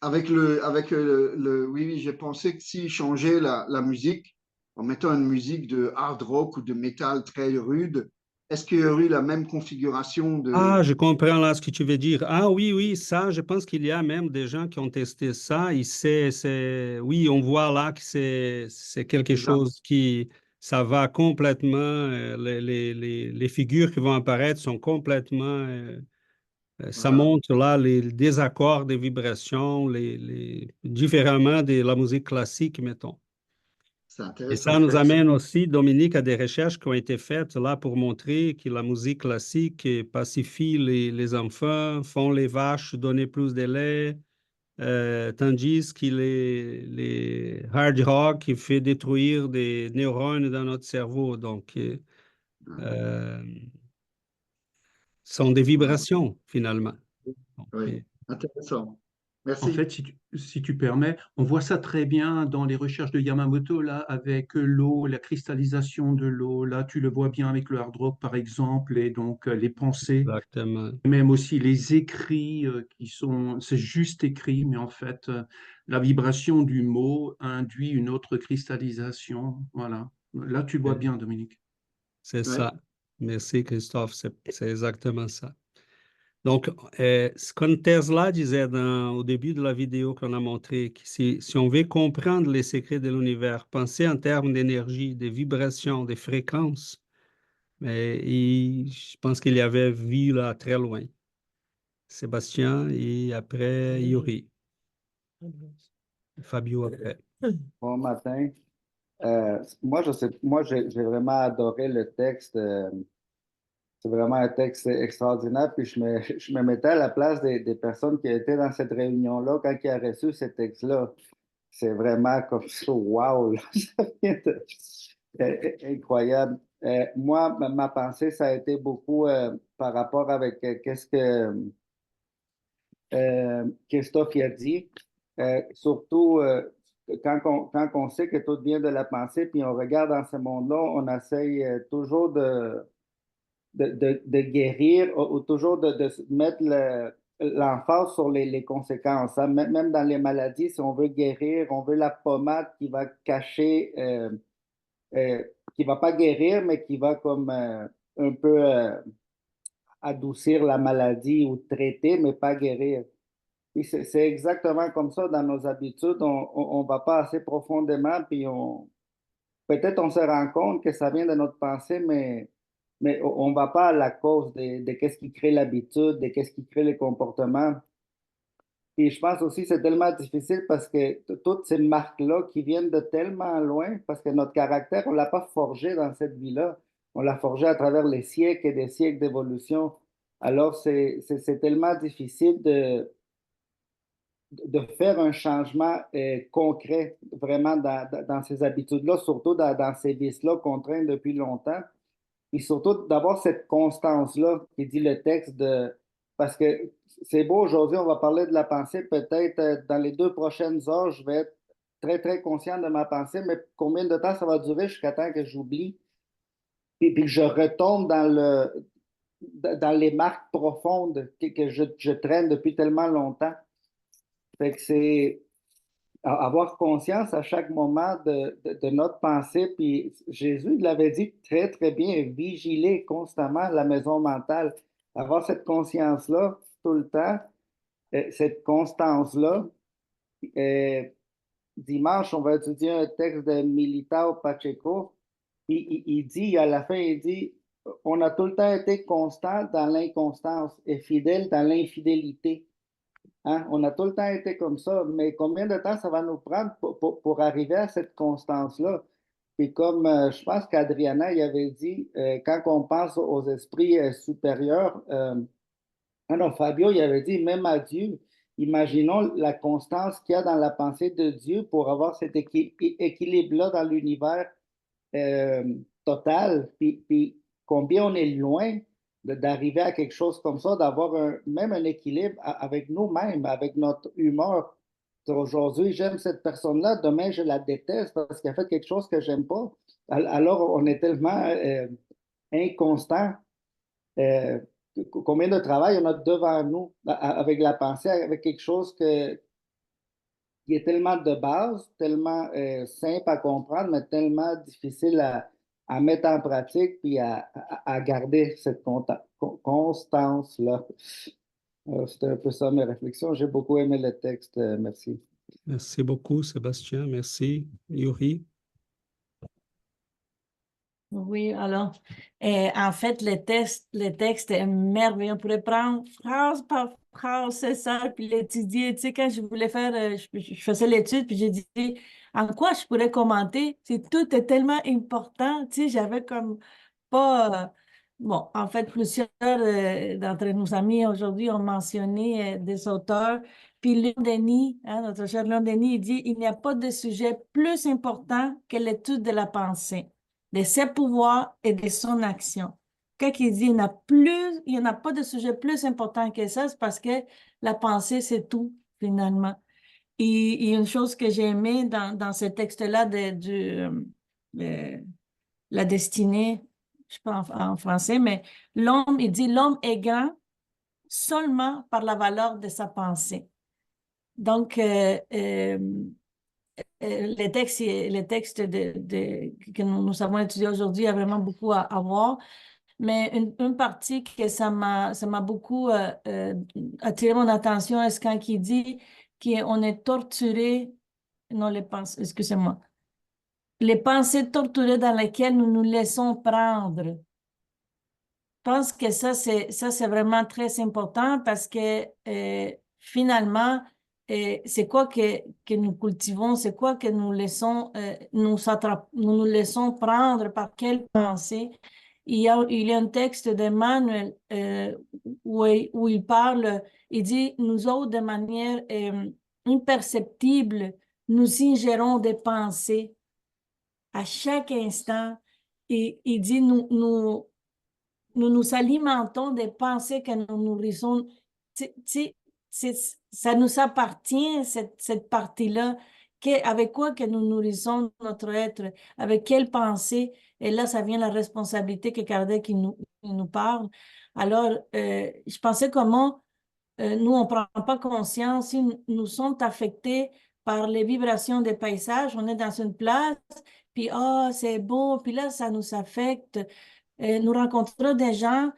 Speaker 6: oui, oui, j'ai pensé que s'il changeait la musique en mettant une musique de hard rock ou de métal très rude, est-ce qu'il y aurait eu la même configuration
Speaker 1: Ah,
Speaker 6: de...
Speaker 1: je comprends là ce que tu veux dire. Ah oui, oui, ça, je pense qu'il y a même des gens qui ont testé ça. Oui, on voit là que c'est quelque
Speaker 6: Exact.
Speaker 1: chose ça va complètement, les figures qui vont apparaître sont complètement, ça
Speaker 6: Voilà,
Speaker 1: montre là les désaccords des vibrations, différemment de la musique classique, mettons.
Speaker 6: c'est
Speaker 1: Et
Speaker 6: intéressant.
Speaker 1: ça nous amène aussi, Dominique, à des recherches qui ont été faites là pour montrer que la musique classique pacifie les enfants, font les vaches donner plus de lait, tandis que les hard rock qui fait détruire des neurones dans notre cerveau. Donc, euh, sont des vibrations, finalement.
Speaker 6: Oui, intéressant.
Speaker 5: En
Speaker 6: Merci.
Speaker 5: fait, si tu permets, on voit ça très bien dans les recherches de Yamamoto, là, avec l'eau, la cristallisation de l'eau. Là, tu le vois bien avec le hard rock, par exemple, et donc les pensées,
Speaker 1: Exactement.
Speaker 5: même aussi les écrits qui sont, c'est juste écrit, mais en fait, la vibration du mot induit une autre cristallisation. Voilà. Là, tu vois bien, Dominique.
Speaker 1: C'est
Speaker 6: Ouais.
Speaker 1: ça. Merci, Christophe. C'est exactement ça. Donc, ce qu'on Tesla disait au début de la vidéo qu'on a montré, que si on veut comprendre les secrets de l'univers, penser en termes d'énergie, de vibrations, de fréquences, mais je pense qu'il y avait vu là très loin. Sébastien et après Yuri. Fabio après.
Speaker 8: Bon matin. Moi, j'ai vraiment adoré le texte. C'est vraiment un texte extraordinaire. Puis je me mettais à la place des personnes qui étaient dans cette réunion-là quand ils ont reçu ce texte-là. C'est vraiment comme ça, wow, là, ça vient incroyable. Moi, ma pensée, ça a été beaucoup par rapport avec qu'est-ce que Christophe y a dit. Surtout quand on sait que tout vient de la pensée, puis on regarde dans ce monde-là, on essaye toujours de guérir ou toujours de mettre l'emphase sur les conséquences, hein. Même dans les maladies, si on veut guérir, on veut la pommade qui va cacher, qui va pas guérir, mais qui va comme un peu adoucir la maladie ou traiter, mais pas guérir. Et c'est exactement comme ça dans nos habitudes. On va pas assez profondément, puis peut-être on se rend compte que ça vient de notre pensée, mais on va pas à la cause de qu'est-ce qui crée l'habitude, de qu'est-ce qui crée les comportements. Et je pense aussi que c'est tellement difficile parce que toutes ces marques-là qui viennent de tellement loin, parce que notre caractère, on ne l'a pas forgé dans cette vie-là. On l'a forgé à travers les siècles et des siècles d'évolution. Alors, c'est tellement difficile de faire un changement concret vraiment dans ces habitudes-là, surtout dans ces vices-là qu'on traîne depuis longtemps. Et surtout d'avoir cette constance-là qui dit le texte de... Parce que c'est beau aujourd'hui, on va parler de la pensée. Peut-être dans les 2 prochaines heures, je vais être très, très conscient de ma pensée, mais combien de temps ça va durer jusqu'à temps que j'oublie? Puis que je retombe dans les marques profondes que je traîne depuis tellement longtemps. Fait que c'est avoir conscience à chaque moment de notre pensée. Puis Jésus l'avait dit très, très bien, vigiler constamment la maison mentale. Avoir cette conscience-là tout le temps, cette constance-là. Dimanche, on va étudier un texte de Militao Pacheco. Il dit, à la fin, il dit, on a tout le temps été constant dans l'inconstance et fidèle dans l'infidélité. Hein? On a tout le temps été comme ça, mais combien de temps ça va nous prendre pour arriver à cette constance-là? Puis comme je pense qu'Adriana y avait dit, quand on pense aux esprits supérieurs, non, Fabio y avait dit, même à Dieu, imaginons la constance qu'il y a dans la pensée de Dieu pour avoir cet équilibre-là dans l'univers euh, total, puis combien on est loin d'arriver à quelque chose comme ça, d'avoir même un équilibre avec nous-mêmes, avec notre humeur. Aujourd'hui, j'aime cette personne-là, demain, je la déteste parce qu'elle a fait quelque chose que j'aime pas. Alors, on est tellement inconstant. Euh, Combien de travail on a devant nous avec la pensée, avec quelque chose qui est tellement de base, tellement simple à comprendre, mais tellement difficile à mettre en pratique puis à garder cette constance-là. C'était un peu ça mes réflexions. J'ai beaucoup aimé le texte. Merci.
Speaker 1: Merci beaucoup, Sébastien. Merci, Yuri.
Speaker 2: Oui, alors, en fait, le texte est merveilleux. On pourrait prendre phrase par phrase, c'est ça, puis l'étudier. Tu sais, quand je voulais faire, je faisais l'étude, puis j'ai dit, en quoi je pourrais commenter? Tout est tellement important. Tu sais, j'avais comme pas... bon, en fait, plusieurs d'entre nos amis aujourd'hui ont mentionné des auteurs. Puis Léon Denis, hein, notre cher Léon Denis, il dit, il n'y a pas de sujet plus important que l'étude de la pensée. de ses pouvoirs et de son action. Quand il dit il n'y en a pas de sujet plus important que ça, c'est parce que la pensée, c'est tout, finalement. Et une chose que j'ai aimée dans ce texte-là de la destinée, je sais pas en français, mais il dit l'homme est grand seulement par la valeur de sa pensée. Donc, le texte que nous avons étudié aujourd'hui a vraiment beaucoup à voir, mais une partie que ça m'a beaucoup attiré mon attention, est quand il dit qu'on est torturé, non, les pensées, excusez-moi, les pensées torturées dans lesquelles nous nous laissons prendre. Je pense que ça, c'est vraiment très important parce que finalement, c'est quoi que nous cultivons, c'est quoi que nous laissons, nous nous laissons prendre par quelle pensée. Il y a un texte d'Emmanuel où il parle, il dit, nous autres, de manière imperceptible, nous ingérons des pensées à chaque instant. Et il dit, nous nous alimentons des pensées que nous nourrissons. Ça nous appartient, cette partie-là. Avec quoi que nous nourrissons notre être? Avec quelle pensée? Et là, ça vient la responsabilité que Kardec il nous parle. Alors, je pensais comment nous, on ne prend pas conscience si nous sommes affectés par les vibrations des paysages. On est dans une place, puis oh, c'est beau, puis là, ça nous affecte. Nous rencontrons des gens,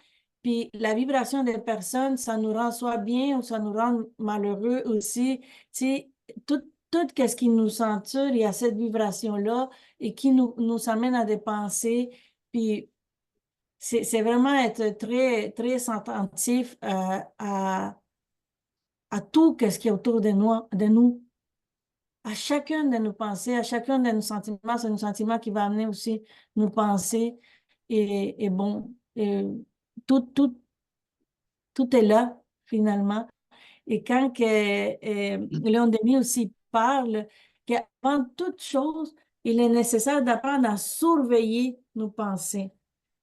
Speaker 2: puis la vibration des personnes, ça nous rend soit bien ou ça nous rend malheureux aussi. Tu sais, tout ce qui nous ceinture, il y a cette vibration-là et qui nous amène à des pensées. Puis c'est vraiment être très, très attentif à tout ce qui est autour de nous. À chacun de nos pensées, à chacun de nos sentiments, c'est un sentiment qui va amener aussi nos pensées. Et bon, tout, tout, tout est là, finalement. Et quand Léon Denis aussi parle qu'avant toute chose, il est nécessaire d'apprendre à surveiller nos pensées.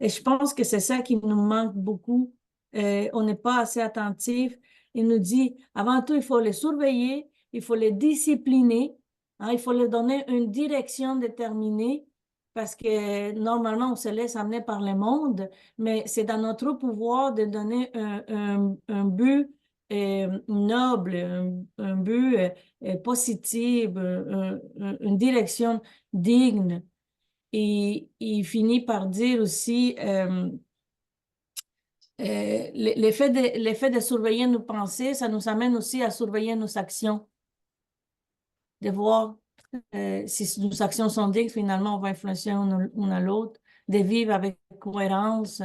Speaker 2: Et je pense que c'est ça qui nous manque beaucoup. On n'est pas assez attentif. Il nous dit, avant tout, il faut les surveiller, il faut les discipliner, hein, il faut leur donner une direction déterminée parce que normalement, on se laisse amener par le monde, mais c'est dans notre pouvoir de donner un but noble, un but positif, une direction digne. Et il finit par dire aussi l'effet de surveiller nos pensées, ça nous amène aussi à surveiller nos actions, de voir si nos actions sont dignes, finalement, on va influencer une à l'autre, de vivre avec cohérence.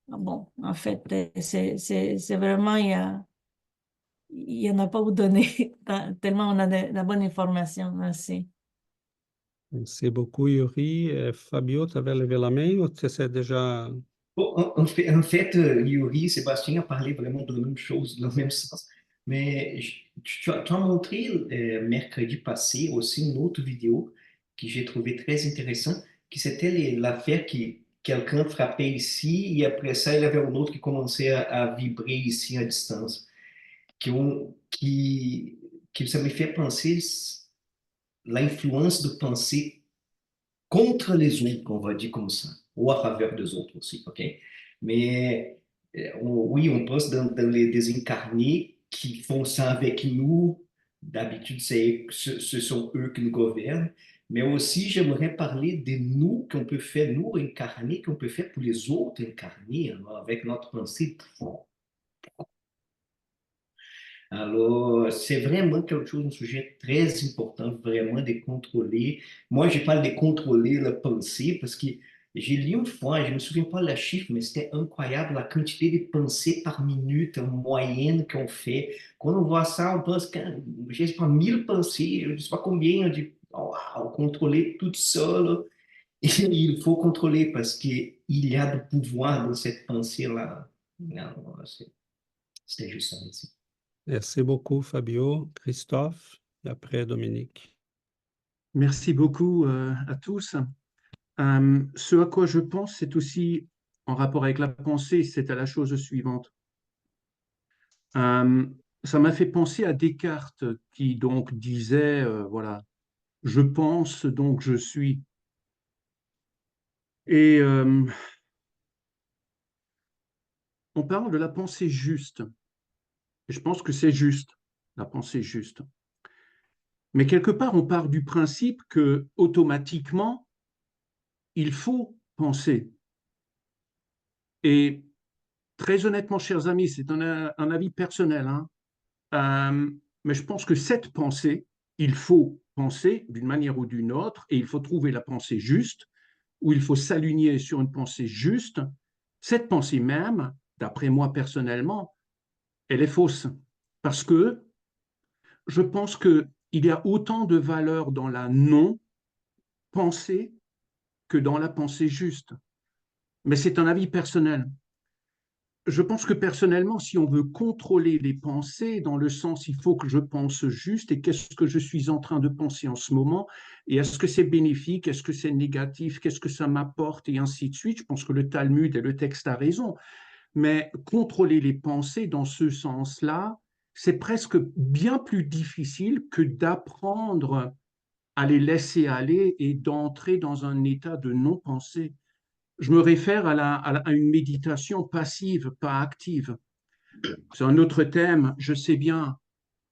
Speaker 2: Bon, en fait, c'est vraiment, il n'y en a pas à vous donner, tellement on a de la bonne information. Merci.
Speaker 1: Merci beaucoup, Yuri. Fabio, tu avais levé la main ou tu sais déjà...
Speaker 7: Bon, en fait, Yuri, Sébastien a parlé vraiment de la même chose, dans le même sens. Mais tu as montré mercredi passé aussi une autre vidéo que j'ai trouvé très intéressante, qui c'était l'affaire qui quelqu'un frappait ici et après ça, il y avait un autre qui commençait à vibrer ici à distance. Que ça me fait penser l'influence de penser contre les autres, on va dire comme ça, ou à faveur des autres aussi, ok? Mais oui, on pense dans les désincarnés qui font ça avec nous. D'habitude, ce sont eux qui nous gouvernent. Mais aussi, j'aimerais parler de nous qu'on peut faire, nous incarnés, qu'on peut faire pour les autres incarnés, alors, avec notre pensée. Alors, c'est vraiment quelque chose, un sujet très important, vraiment de contrôler. Moi, je parle de contrôler la pensée parce que j'ai lu une fois, je ne me souviens pas le chiffre, mais c'était incroyable la quantité de pensées par minute en moyenne qu'on fait. Quand on voit ça, on pense que, je ne sais pas, 1000 pensées, je ne sais pas combien, on dit, oh, wow, contrôler tout seul. Et il faut contrôler parce qu'il y a du pouvoir dans cette pensée-là. Alors, c'était juste ça ici.
Speaker 1: Merci beaucoup, Fabio. Christophe, et après Dominique.
Speaker 5: Merci beaucoup à tous. Ce à quoi je pense, c'est aussi en rapport avec la pensée, c'est à la chose suivante. Ça m'a fait penser à Descartes qui donc disait, voilà, je pense donc je suis. Et on parle de la pensée juste. Et je pense que c'est juste, la pensée juste. Mais quelque part, on part du principe que automatiquement, il faut penser. Et très honnêtement, chers amis, c'est un avis personnel, hein, mais je pense que cette pensée, il faut penser d'une manière ou d'une autre, et il faut trouver la pensée juste, ou il faut s'aligner sur une pensée juste. Cette pensée même, d'après moi personnellement, elle est fausse. Parce que je pense qu'il y a autant de valeur dans la non-pensée que dans la pensée juste. Mais c'est un avis personnel. Je pense que personnellement, si on veut contrôler les pensées, dans le sens il faut que je pense juste et qu'est-ce que je suis en train de penser en ce moment, et est-ce que c'est bénéfique, est-ce que c'est négatif, qu'est-ce que ça m'apporte, et ainsi de suite. Je pense que le Talmud et le texte a raison. Mais contrôler les pensées dans ce sens-là, c'est presque bien plus difficile que d'apprendre à les laisser aller et d'entrer dans un état de non-pensée. Je me réfère à une méditation passive, pas active. C'est un autre thème, je sais bien,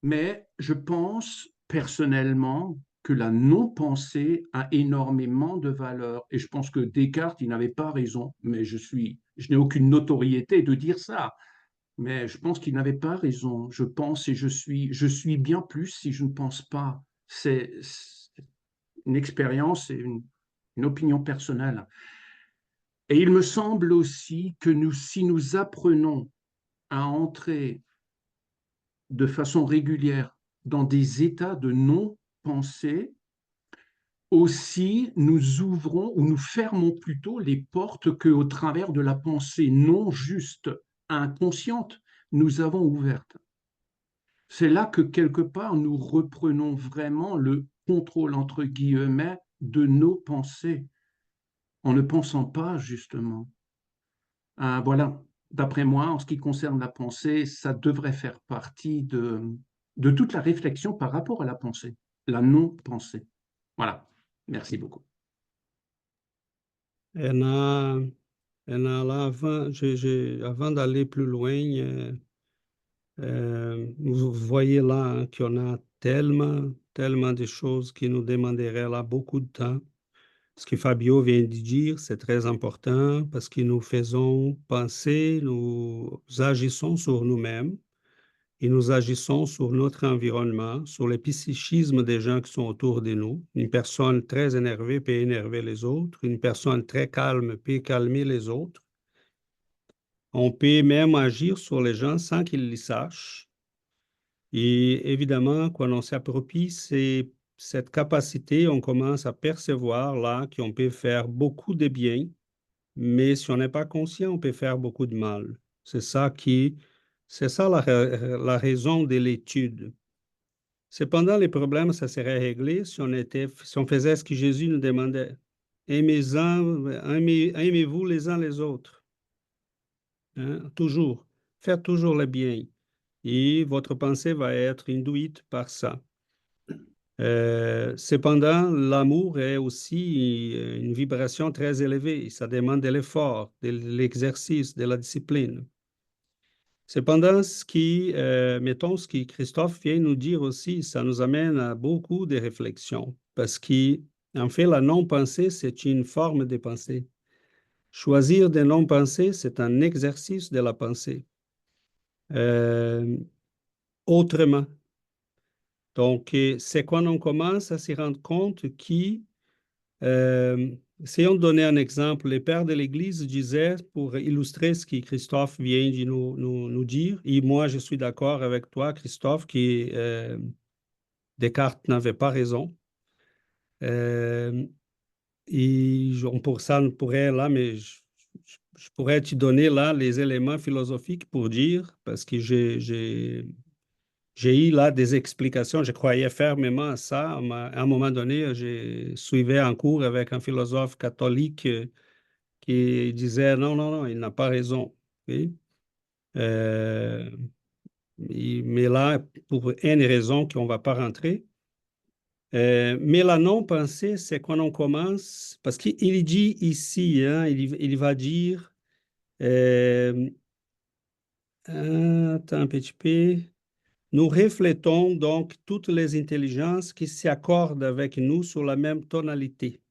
Speaker 5: mais je pense personnellement que la non-pensée a énormément de valeur. Et je pense que Descartes, il n'avait pas raison, mais je n'ai aucune notoriété de dire ça. Mais je pense qu'il n'avait pas raison. Je pense et je suis bien plus si je ne pense pas. C'est une expérience et une opinion personnelle. Et il me semble aussi que si nous apprenons à entrer de façon régulière dans des états de non-pensée, aussi nous ouvrons ou nous fermons plutôt les portes qu'au travers de la pensée non juste, inconsciente, nous avons ouvertes. C'est là que quelque part nous reprenons vraiment le contrôle entre guillemets de nos pensées en ne pensant pas justement. Voilà, d'après moi, en ce qui concerne la pensée, ça devrait faire partie de toute la réflexion par rapport à la pensée, la non-pensée. Voilà, merci beaucoup.
Speaker 1: Là, avant d'aller plus loin, vous voyez là hein, qu'on a tellement de choses qui nous demanderaient là beaucoup de temps. Ce que Fabio vient de dire, c'est très important parce que nous faisons penser, nous agissons sur nous-mêmes et nous agissons sur notre environnement, sur le psychisme des gens qui sont autour de nous. Une personne très énervée peut énerver les autres, une personne très calme peut calmer les autres. On peut même agir sur les gens sans qu'ils le sachent. Et évidemment, quand on s'approprie cette capacité, on commence à percevoir là qu'on peut faire beaucoup de bien, mais si on n'est pas conscient, on peut faire beaucoup de mal. C'est ça la raison de l'étude. Cependant, les problèmes, ça serait réglé si on faisait ce que Jésus nous demandait. Aimez-vous les uns les autres. Hein? Toujours. Faire toujours le bien. Et votre pensée va être induite par ça. Cependant, l'amour est aussi une vibration très élevée. Ça demande de l'effort, de l'exercice, de la discipline. Cependant, mettons, ce que Christophe vient nous dire aussi, ça nous amène à beaucoup de réflexions. Parce qu'en fait, la non-pensée, c'est une forme de pensée. Choisir de non-penser, c'est un exercice de la pensée. Autrement. Donc, c'est quand on commence à se rendre compte essayons de donner un exemple. Les pères de l'Église disaient, pour illustrer ce que Christophe vient de nous dire, et moi je suis d'accord avec toi, Christophe, que Descartes n'avait pas raison. Et on pourrait là, mais je pourrais te donner là les éléments philosophiques pour dire, parce que j'ai J'ai eu là des explications, je croyais fermement à ça. À un moment donné, j'ai suivi un cours avec un philosophe catholique qui disait non, non, non, il n'a pas raison. Oui. Euh, mais là, pour une raison qu'on ne va pas rentrer. Mais la non-pensée, c'est quand on commence, parce qu'il dit ici, hein, il va dire, attends un petit peu, nous reflétons donc toutes les intelligences qui s'accordent avec nous sur la même tonalité.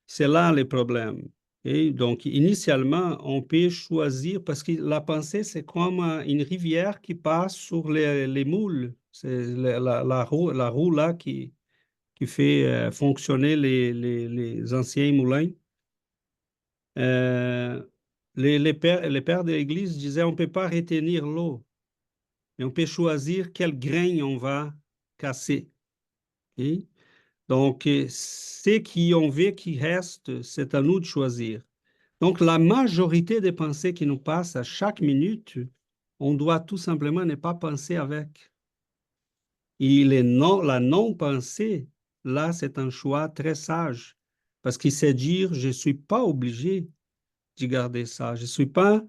Speaker 1: C'est là le problème. Et donc, initialement, on peut choisir, parce que la pensée, c'est comme une rivière qui passe sur les moules. C'est la roue là qui fait fonctionner les anciens moulins. Les pères de l'Église disaient, on ne peut pas retenir l'eau, mais on peut choisir quel grain on va casser. Ok? Donc, ce qui on veut qui reste, c'est à nous de choisir. Donc, la majorité des pensées qui nous passent à chaque minute, on doit tout simplement ne pas penser avec. Et la non-pensée, là, c'est un choix très sage, parce qu'il sait dire, je ne suis pas obligé de garder ça, je ne suis pas...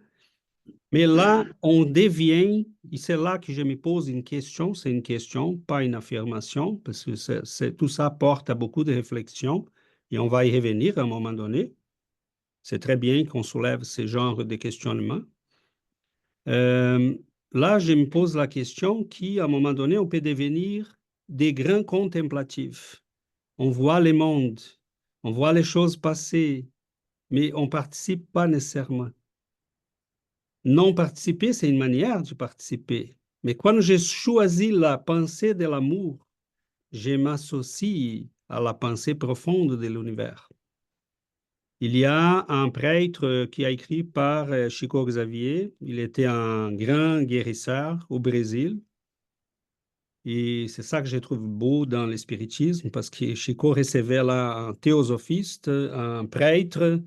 Speaker 1: Mais là, on devient, et c'est là que je me pose une question, c'est une question, pas une affirmation, parce que tout ça porte à beaucoup de réflexions, et on va y revenir à un moment donné. C'est très bien qu'on soulève ce genre de questionnements. Là, je me pose la question qui, à un moment donné, on peut devenir des grands contemplatifs. On voit le monde, on voit les choses passer, mais on ne participe pas nécessairement. Non participer, c'est une manière de participer. Mais quand je choisis la pensée de l'amour, je m'associe à la pensée profonde de l'univers. Il y a un prêtre qui a écrit par Chico Xavier. Il était un grand guérisseur au Brésil. Et c'est ça que je trouve beau dans le spiritisme, parce que Chico recevait là un théosophiste, un prêtre,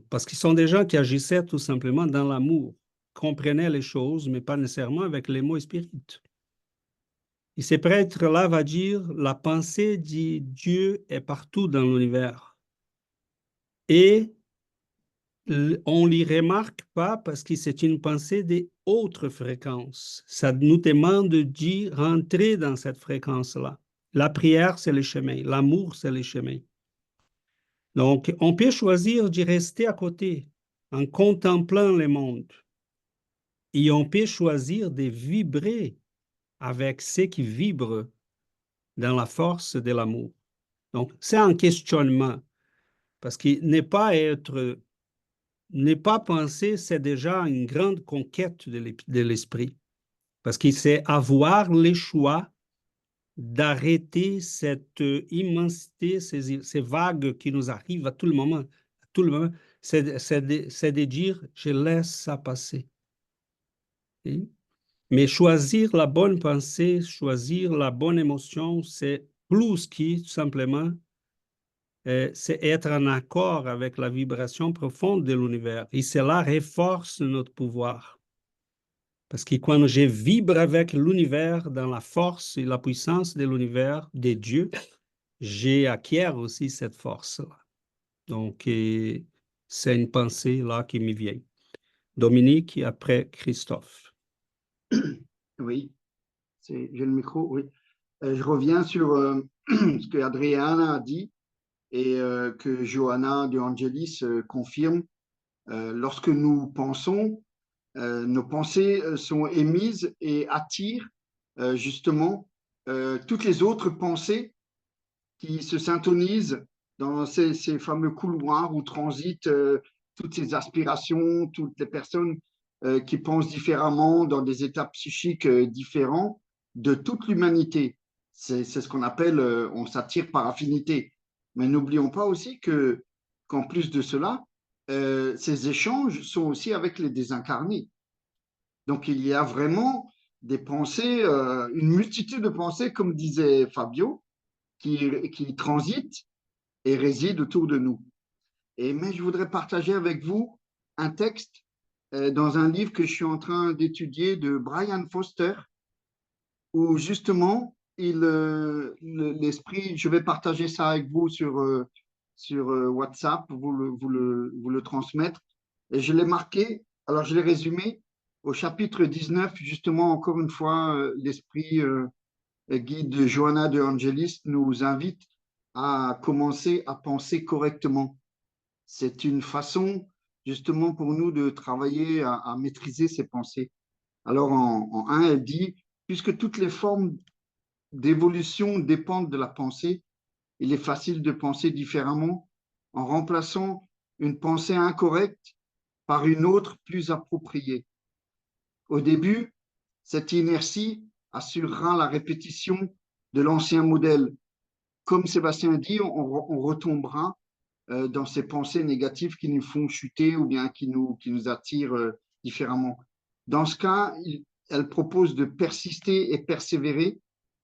Speaker 1: parce qu'ils sont des gens qui agissaient tout simplement dans l'amour, comprenaient les choses, mais pas nécessairement avec les mots spirites. Et ce prêtre-là va dire, la pensée de Dieu est partout dans l'univers. Et on ne l'y remarque pas parce que c'est une pensée des autres fréquences. Ça nous demande d'y rentrer dans cette fréquence-là. La prière, c'est le chemin. L'amour, c'est le chemin. Donc, on peut choisir d'y rester à côté en contemplant le monde. Et on peut choisir de vibrer avec ce qui vibre dans la force de l'amour. Donc, c'est un questionnement parce que ne pas penser, c'est déjà une grande conquête de l'esprit. Parce que c'est avoir le choix d'arrêter cette immensité, ces vagues qui nous arrivent à tout le moment. À tout le moment. C'est de dire, je laisse ça passer. Et mais choisir la bonne pensée, choisir la bonne émotion, c'est plus que tout simplement c'est être en accord avec la vibration profonde de l'univers. Et cela renforce notre pouvoir. Parce que quand je vibre avec l'univers dans la force et la puissance de l'univers, de Dieu, j'acquiers aussi cette force-là. Donc, c'est une pensée là qui me vient. Dominique et après Christophe.
Speaker 6: Oui, j'ai le micro, oui. Je reviens sur ce que Adriana a dit et que Johanna de Angelis confirme. Lorsque nous pensons, nos pensées sont émises et attirent justement toutes les autres pensées qui se syntonisent dans ces fameux couloirs où transitent toutes ces aspirations, toutes les personnes qui pensent différemment dans des états psychiques différents de toute l'humanité. C'est ce qu'on appelle, on s'attire par affinité. Mais n'oublions pas aussi qu'en plus de cela, ces échanges sont aussi avec les désincarnés. Donc il y a vraiment des pensées, une multitude de pensées, comme disait Fabio, qui transitent et résident autour de nous. Mais je voudrais partager avec vous un texte dans un livre que je suis en train d'étudier de Brian Foster, où justement, l'esprit, je vais partager ça avec vous sur WhatsApp, vous le transmettre. Et je l'ai marqué, alors je l'ai résumé au chapitre 19, justement, encore une fois, l'esprit guide de Johanna de Angelis nous invite à commencer à penser correctement. C'est une façon, justement, pour nous de travailler à maîtriser ses pensées. Alors, en 1, elle dit, puisque toutes les formes d'évolution dépendent de la pensée, il est facile de penser différemment en remplaçant une pensée incorrecte par une autre plus appropriée. Au début, cette inertie assurera la répétition de l'ancien modèle. Comme Sébastien dit, on retombera dans ces pensées négatives qui nous font chuter ou bien qui nous attirent différemment. Dans ce cas, elle propose de persister et persévérer.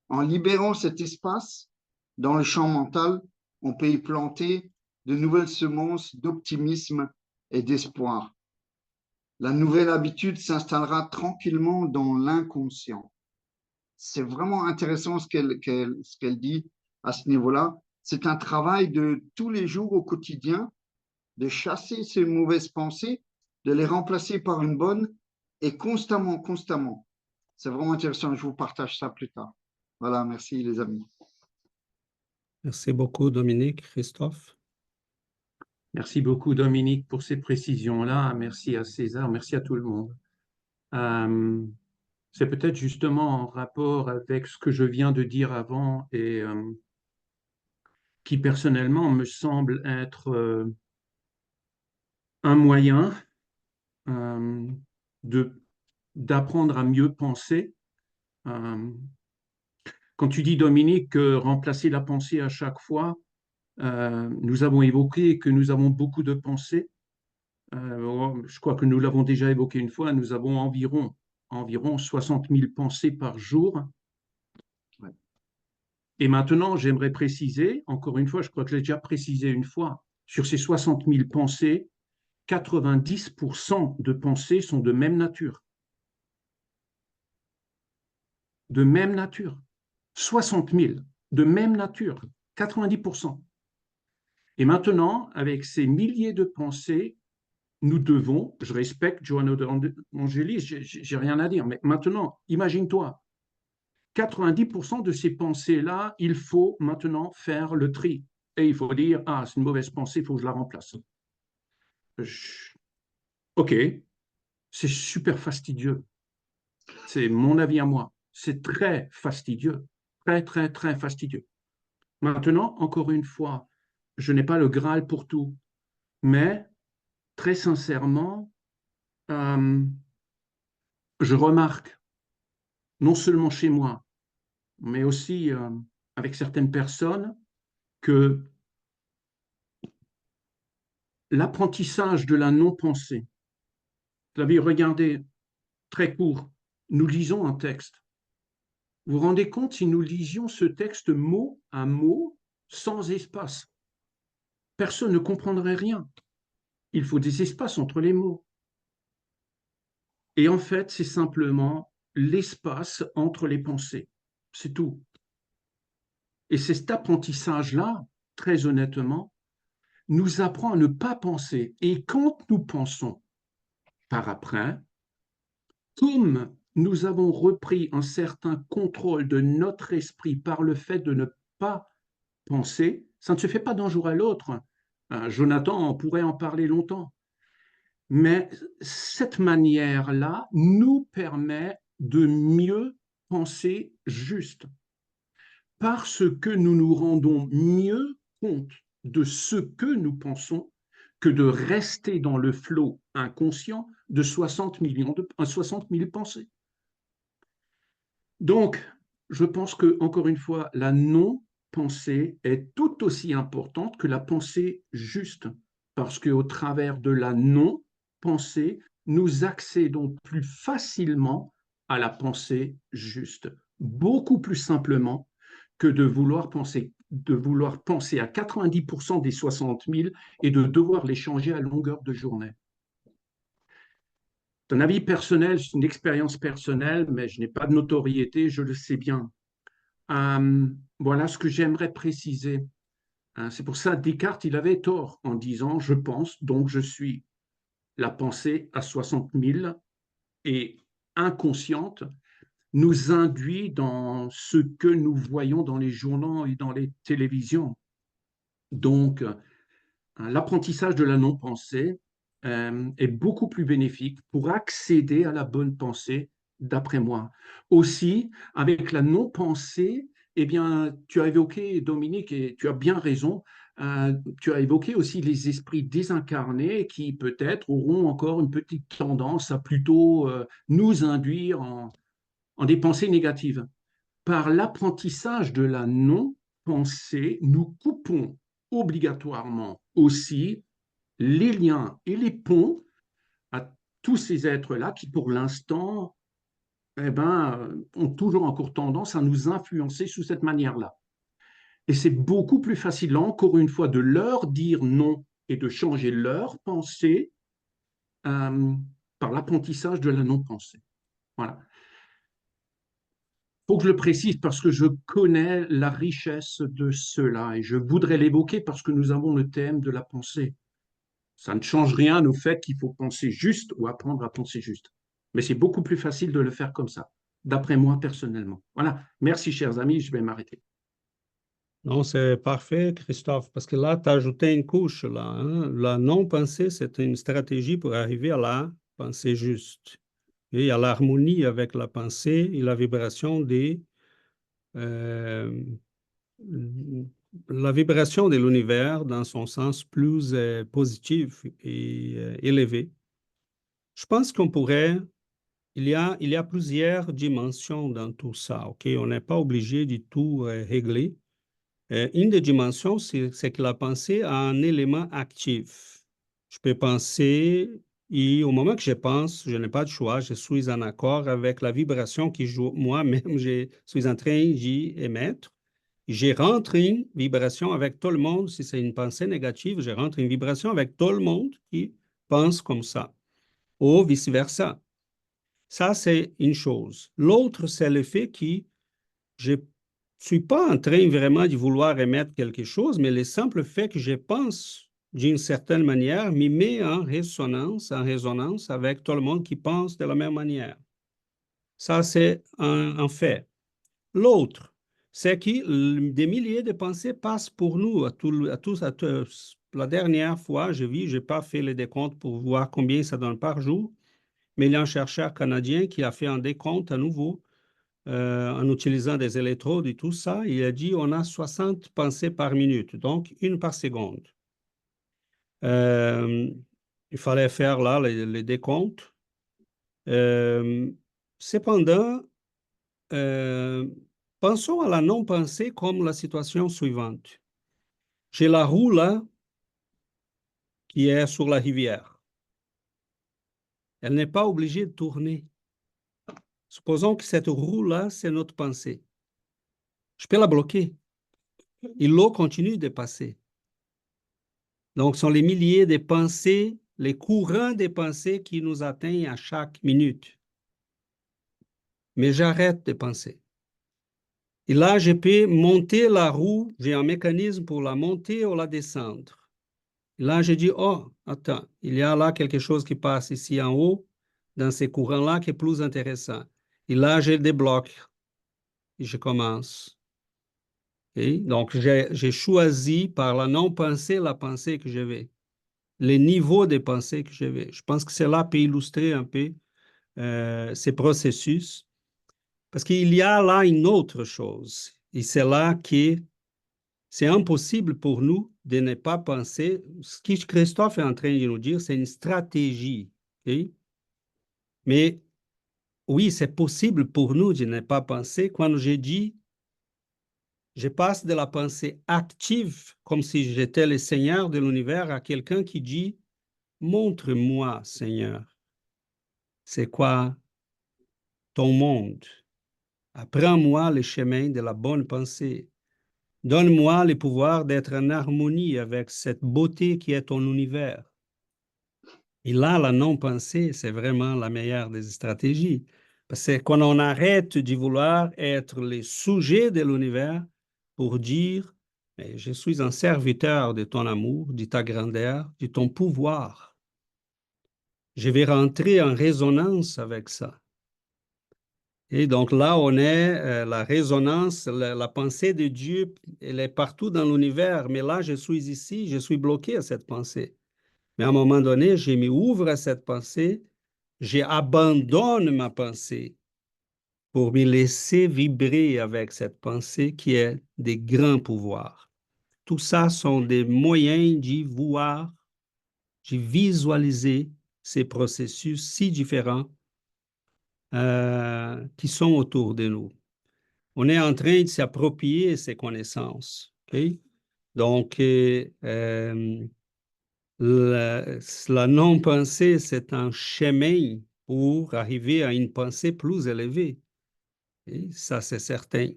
Speaker 6: En libérant cet espace dans le champ mental, on peut y planter de nouvelles semences d'optimisme et d'espoir. La nouvelle habitude s'installera tranquillement dans l'inconscient. C'est vraiment intéressant ce qu'elle dit à ce niveau-là. C'est un travail de tous les jours au quotidien, de chasser ces mauvaises pensées, de les remplacer par une bonne et constamment. C'est vraiment intéressant. Je vous partage ça plus tard. Voilà, merci les amis.
Speaker 1: Merci beaucoup, Dominique. Christophe?
Speaker 5: Merci beaucoup, Dominique, pour ces précisions-là. Merci à César, merci à tout le monde. C'est peut-être justement en rapport avec ce que je viens de dire avant et qui personnellement me semble être un moyen d'apprendre à mieux penser. Quand tu dis, Dominique, que remplacer la pensée à chaque fois, nous avons évoqué que nous avons beaucoup de pensées. Je crois que nous l'avons déjà évoqué une fois, nous avons environ 60 000 pensées par jour.
Speaker 6: Ouais.
Speaker 5: Et maintenant, j'aimerais préciser, encore une fois, je crois que je l'ai déjà précisé une fois, sur ces 60 000 pensées, 90% de pensées sont de même nature. De même nature. 60 000, de même nature, 90%. Et maintenant, avec ces milliers de pensées, nous devons, je respecte Johanna de Angelis, j'ai rien à dire, mais maintenant, imagine-toi, 90% de ces pensées-là, il faut maintenant faire le tri. Et il faut dire, ah, c'est une mauvaise pensée, il faut que je la remplace. Ok, c'est super fastidieux. C'est mon avis à moi. C'est très fastidieux. Très, très, très fastidieux. Maintenant, encore une fois, je n'ai pas le Graal pour tout, mais très sincèrement, je remarque, non seulement chez moi, mais aussi avec certaines personnes, que l'apprentissage de la non-pensée, vous avez regardé très court, nous lisons un texte. Vous vous rendez compte si nous lisions ce texte mot à mot, sans espace? Personne ne comprendrait rien. Il faut des espaces entre les mots. Et en fait, c'est simplement l'espace entre les pensées. C'est tout. Et c'est cet apprentissage-là, très honnêtement, nous apprend à ne pas penser. Et quand nous pensons par après, comme nous avons repris un certain contrôle de notre esprit par le fait de ne pas penser, ça ne se fait pas d'un jour à l'autre. Jonathan, on pourrait en parler longtemps. Mais cette manière-là nous permet de mieux penser juste. Parce que nous nous rendons mieux compte de ce que nous pensons que de rester dans le flot inconscient de 60 000 pensées. Donc, je pense que, encore une fois, la non-pensée est tout aussi importante que la pensée juste, parce qu'au travers de la non-pensée, nous accédons plus facilement à la pensée juste, beaucoup plus simplement que de vouloir penser à 90% des 60 000 et de devoir les changer à longueur de journée. C'est un avis personnel, c'est une expérience personnelle, mais je n'ai pas de notoriété, je le sais bien. Voilà ce que j'aimerais préciser. C'est pour ça Descartes, il avait tort en disant « je pense, donc je suis ». La pensée à 60 000 et inconsciente nous induit dans ce que nous voyons dans les journaux et dans les télévisions. Donc, l'apprentissage de la non-pensée est beaucoup plus bénéfique pour accéder à la bonne pensée, d'après moi. Aussi, avec la non-pensée, eh bien, tu as évoqué, Dominique, et tu as bien raison, tu as évoqué aussi les esprits désincarnés qui peut-être auront encore une petite tendance à plutôt nous induire en des pensées négatives. Par l'apprentissage de la non-pensée, nous coupons obligatoirement aussi les liens et les ponts à tous ces êtres-là qui, pour l'instant, ont toujours encore tendance à nous influencer sous cette manière-là. Et c'est beaucoup plus facile, encore une fois, de leur dire non et de changer leur pensée par l'apprentissage de la non-pensée. Voilà. Il faut que je le précise parce que je connais la richesse de cela et je voudrais l'évoquer parce que nous avons le thème de la pensée. Ça ne change rien au fait qu'il faut penser juste ou apprendre à penser juste. Mais c'est beaucoup plus facile de le faire comme ça, d'après moi personnellement. Voilà. Merci, chers amis, je vais m'arrêter.
Speaker 1: Non, c'est parfait, Christophe, parce que là, tu as ajouté une couche, là. Hein. La non-pensée, c'est une stratégie pour arriver à la pensée juste. Et à l'harmonie avec la pensée et la vibration la vibration de l'univers dans son sens plus positif et élevé. Je pense qu'on pourrait, il y a plusieurs dimensions dans tout ça, OK? On n'est pas obligé du tout régler. Une des dimensions, c'est que la pensée a un élément actif. Je peux penser et au moment que je pense, je n'ai pas de choix, je suis en accord avec la vibration que moi-même je suis en train d'y émettre. Je rentre une vibration avec tout le monde. Si c'est une pensée négative, je rentre une vibration avec tout le monde qui pense comme ça, ou vice-versa. Ça, c'est une chose. L'autre, c'est le fait que je ne suis pas en train vraiment de vouloir émettre quelque chose, mais le simple fait que je pense d'une certaine manière me met en résonance avec tout le monde qui pense de la même manière. Ça, c'est un fait. L'autre, c'est que des milliers de pensées passent pour nous à tous. La dernière fois, je n'ai pas fait le décompte pour voir combien ça donne par jour, mais il y a un chercheur canadien qui a fait un décompte à nouveau en utilisant des électrodes et tout ça. Il a dit on a 60 pensées par minute, donc une par seconde. Il fallait faire là les décomptes. Cependant, pensons à la non-pensée comme la situation suivante. J'ai la roue là qui est sur la rivière. Elle n'est pas obligée de tourner. Supposons que cette roue-là, c'est notre pensée. Je peux la bloquer. Et l'eau continue de passer. Donc, ce sont les milliers de pensées, les courants des pensées qui nous atteignent à chaque minute. Mais j'arrête de penser. Et là, je peux monter la roue. J'ai un mécanisme pour la monter ou la descendre. Et là, je dis, oh, attends, il y a là quelque chose qui passe ici en haut, dans ces courants-là, qui est plus intéressant. Et là, je débloque et je commence. Okay? Donc, j'ai choisi par la non-pensée la pensée que je vais, les niveaux de pensée que je vais. Je pense que cela peut illustrer un peu ces processus. Parce qu'il y a là une autre chose. Et c'est là que c'est impossible pour nous de ne pas penser. Ce que Christophe est en train de nous dire, c'est une stratégie. Okay? Mais oui, c'est possible pour nous de ne pas penser. Quand j'ai dit, je passe de la pensée active, comme si j'étais le Seigneur de l'univers, à quelqu'un qui dit, montre-moi, Seigneur, c'est quoi ton monde? Apprends-moi le chemin de la bonne pensée. Donne-moi le pouvoir d'être en harmonie avec cette beauté qui est ton univers. Et là, la non-pensée, c'est vraiment la meilleure des stratégies. Parce que quand on arrête de vouloir être les sujets de l'univers pour dire, mais je suis un serviteur de ton amour, de ta grandeur, de ton pouvoir. Je vais rentrer en résonance avec ça. Et donc là, on est la résonance, la pensée de Dieu, elle est partout dans l'univers. Mais là, je suis ici, je suis bloqué à cette pensée. Mais à un moment donné, je m'ouvre à cette pensée, j'abandonne ma pensée pour me laisser vibrer avec cette pensée qui est des grands pouvoirs. Tout ça sont des moyens d'y voir, d'y visualiser ces processus si différents qui sont autour de nous. On est en train de s'approprier ces connaissances. Okay? Donc, la non-pensée, c'est un chemin pour arriver à une pensée plus élevée. Et ça, c'est certain.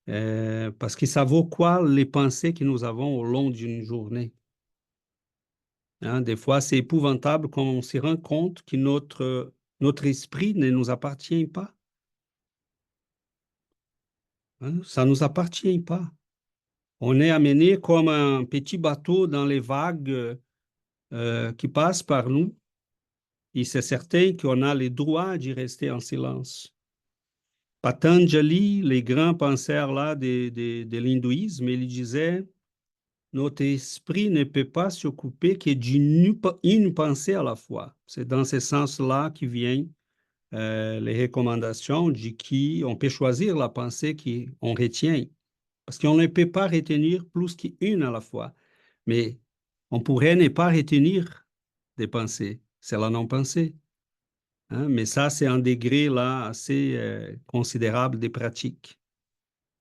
Speaker 1: Parce que ça vaut quoi les pensées que nous avons au long d'une journée? Hein, des fois, c'est épouvantable quand on se rend compte que notre esprit ne nous appartient pas. Hein, ça ne nous appartient pas. On est amené comme un petit bateau dans les vagues qui passent par nous. Et c'est certain qu'on a le droit d'y rester en silence. Patanjali, les grands penseurs là de l'hindouisme, il disait, notre esprit ne peut pas s'occuper que d'une pensée à la fois. C'est dans ce sens-là qui viennent les recommandations de qui on peut choisir la pensée qu'on retient. Parce qu'on ne peut pas retenir plus qu'une à la fois. Mais on pourrait ne pas retenir des pensées. C'est la non-pensée. Hein? Mais ça, c'est un degré là assez considérable des pratiques.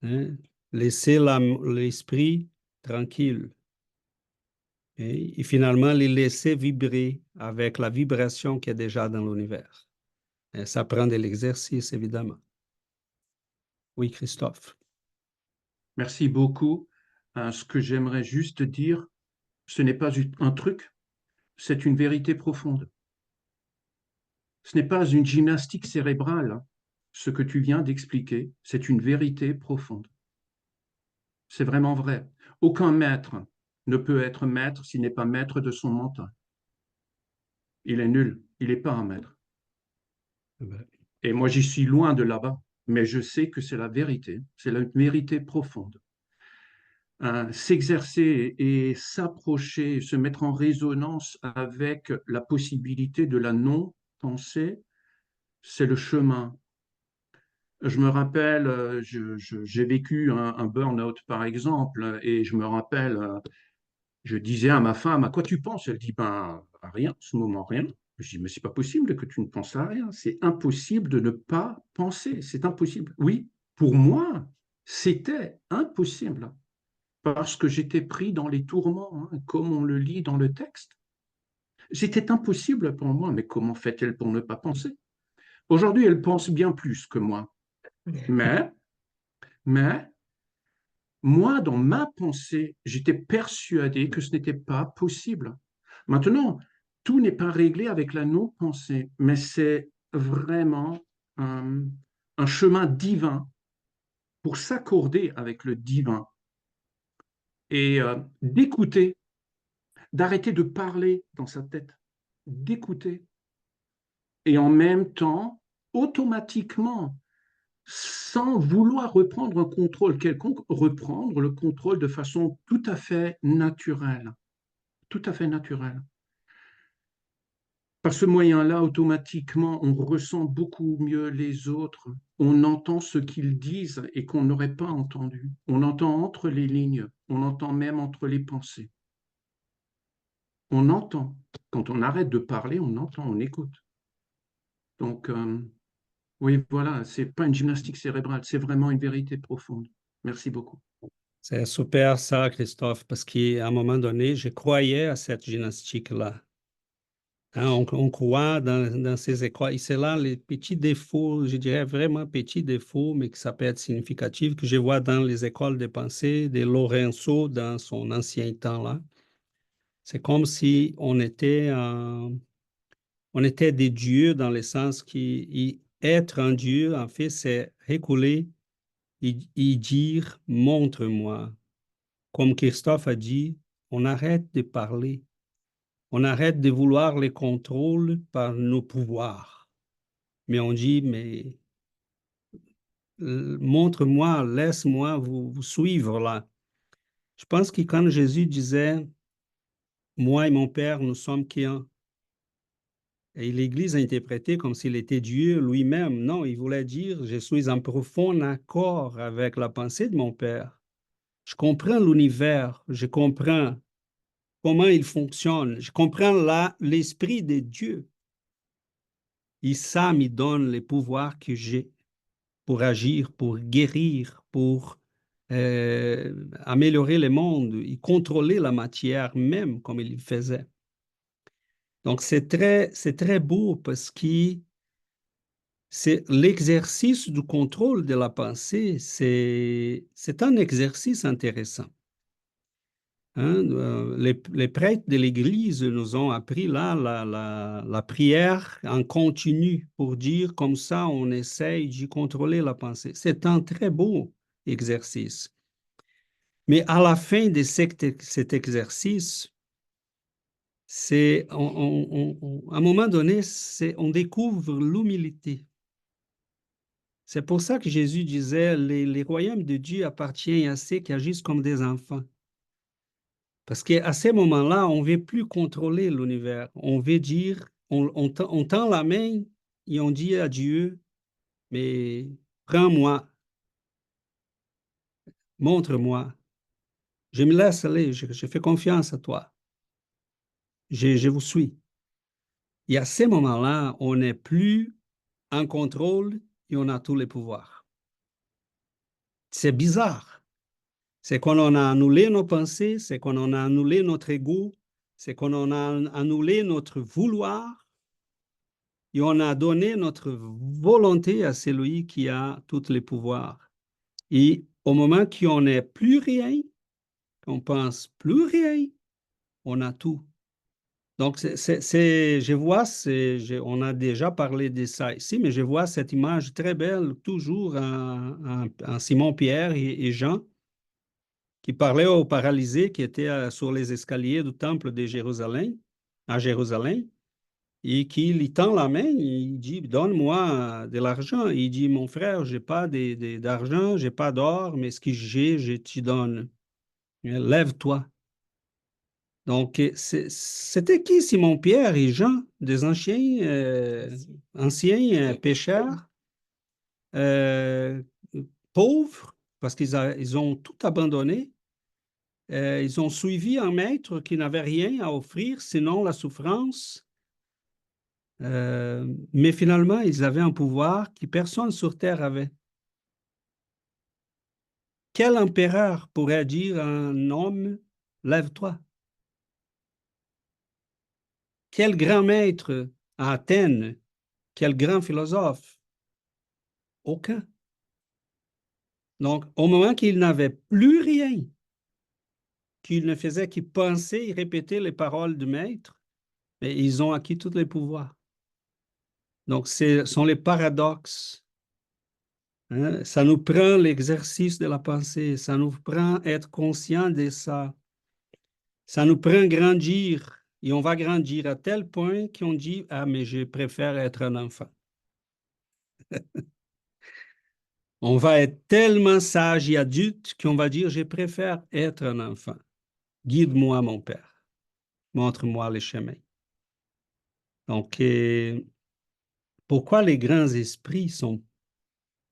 Speaker 1: Hein? Laisser l'esprit tranquille. Et finalement, les laisser vibrer avec la vibration qui est déjà dans l'univers. Et ça prend de l'exercice, évidemment. Oui, Christophe.
Speaker 5: Merci beaucoup. Ce que j'aimerais juste dire, ce n'est pas un truc, c'est une vérité profonde. Ce n'est pas une gymnastique cérébrale. Ce que tu viens d'expliquer, c'est une vérité profonde. C'est vraiment vrai. Aucun maître ne peut être maître s'il n'est pas maître de son mental. Il est nul, il n'est pas un maître. Et moi, j'y suis loin de là-bas, mais je sais que c'est la vérité, c'est la vérité profonde. S'exercer et s'approcher, se mettre en résonance avec la possibilité de la non-pensée, c'est le chemin. Je me rappelle, j'ai vécu un burn-out par exemple, et je me rappelle, je disais à ma femme, à quoi tu penses? Elle dit, ben, à rien, en ce moment, rien. Je dis, mais c'est pas possible que tu ne penses à rien. C'est impossible de ne pas penser. C'est impossible. Oui, pour moi, c'était impossible parce que j'étais pris dans les tourments, hein, comme on le lit dans le texte. C'était impossible pour moi, mais comment fait-elle pour ne pas penser? Aujourd'hui, elle pense bien plus que moi. Mais moi, dans ma pensée, j'étais persuadé que ce n'était pas possible. Maintenant, tout n'est pas réglé avec la non-pensée, mais c'est vraiment un chemin divin pour s'accorder avec le divin et d'écouter, d'arrêter de parler dans sa tête, d'écouter. Et en même temps, automatiquement, sans vouloir reprendre un contrôle quelconque, reprendre le contrôle de façon tout à fait naturelle. Tout à fait naturelle. Par ce moyen-là, automatiquement, on ressent beaucoup mieux les autres. On entend ce qu'ils disent et qu'on n'aurait pas entendu. On entend entre les lignes, on entend même entre les pensées. On entend. Quand on arrête de parler, on entend, on écoute. Donc, oui, voilà, c'est pas une gymnastique cérébrale, c'est vraiment une vérité profonde. Merci beaucoup.
Speaker 1: C'est super ça, Christophe, parce qu'à un moment donné, je croyais à cette gymnastique-là. Hein, on croit dans ces écoles. Et c'est là les petits défauts, je dirais vraiment petits défauts, mais que ça peut être significatif, que je vois dans les écoles de pensée de Lorenzo dans son ancien temps-là. C'est comme si on était on était des dieux dans le sens qu'être un dieu, en fait, c'est reculer et dire « montre-moi ». Comme Christophe a dit, on arrête de parler. On arrête de vouloir les contrôles par nos pouvoirs. Mais on dit, mais montre-moi, laisse-moi vous suivre là. Je pense que quand Jésus disait, moi et mon Père, nous sommes qu'un, et l'Église a interprété comme s'il était Dieu lui-même. Non, il voulait dire, je suis en profond accord avec la pensée de mon Père. Je comprends l'univers, je comprends comment il fonctionne, je comprends l'esprit de Dieu. Et ça me donne les pouvoirs que j'ai pour agir, pour guérir, pour améliorer le monde et contrôler la matière même comme il le faisait. Donc, c'est très beau parce que c'est l'exercice du contrôle de la pensée, c'est un exercice intéressant. Hein, les prêtres de l'Église nous ont appris là la prière en continu pour dire comme ça on essaye de contrôler la pensée. C'est un très beau exercice. Mais à la fin de cet exercice, à un moment donné, on découvre l'humilité. C'est pour ça que Jésus disait, les royaumes de Dieu appartiennent à ceux qui agissent comme des enfants. Parce qu'à ce moment-là, on ne veut plus contrôler l'univers. On veut dire, on tend la main et on dit à Dieu, mais prends-moi, montre-moi. Je me laisse aller, je fais confiance à toi. Je vous suis. Et à ce moment-là, on n'est plus en contrôle et on a tous les pouvoirs. C'est bizarre. C'est qu'on en a annulé nos pensées, c'est qu'on en a annulé notre ego, c'est qu'on en a annulé notre vouloir et on a donné notre volonté à celui qui a tous les pouvoirs. Et au moment qu'on n'est plus rien, qu'on pense plus rien, on a tout. Donc, je vois, on a déjà parlé de ça ici, mais je vois cette image très belle, toujours en Simon-Pierre et Jean, qui parlait aux paralysés qui étaient sur les escaliers du temple de Jérusalem, à Jérusalem, et qui lui tend la main, il dit, donne-moi de l'argent. Il dit, mon frère, je n'ai pas d'argent, je n'ai pas d'or, mais ce que j'ai, je te donne. Lève-toi. Donc, c'était qui Simon-Pierre et Jean, des anciens pécheurs, euh, pauvres, parce ils ont tout abandonné. Ils ont suivi un maître qui n'avait rien à offrir, sinon la souffrance. Mais finalement, ils avaient un pouvoir que personne sur Terre avait. Quel empereur pourrait dire à un homme, lève-toi? Quel grand maître à Athènes? Quel grand philosophe? Aucun. Donc, au moment qu'il n'avait plus rien, qu'il ne faisait que penser et répéter les paroles du maître, mais ils ont acquis tous les pouvoirs. Donc, ce sont les paradoxes. Hein? Ça nous prend l'exercice de la pensée, ça nous prend être conscient de ça. Ça nous prend grandir, et on va grandir à tel point qu'on dit, ah, mais je préfère être un enfant. On va être tellement sage et adulte qu'on va dire, je préfère être un enfant. Guide-moi, mon Père. Montre-moi le chemin. Donc, pourquoi les grands esprits sont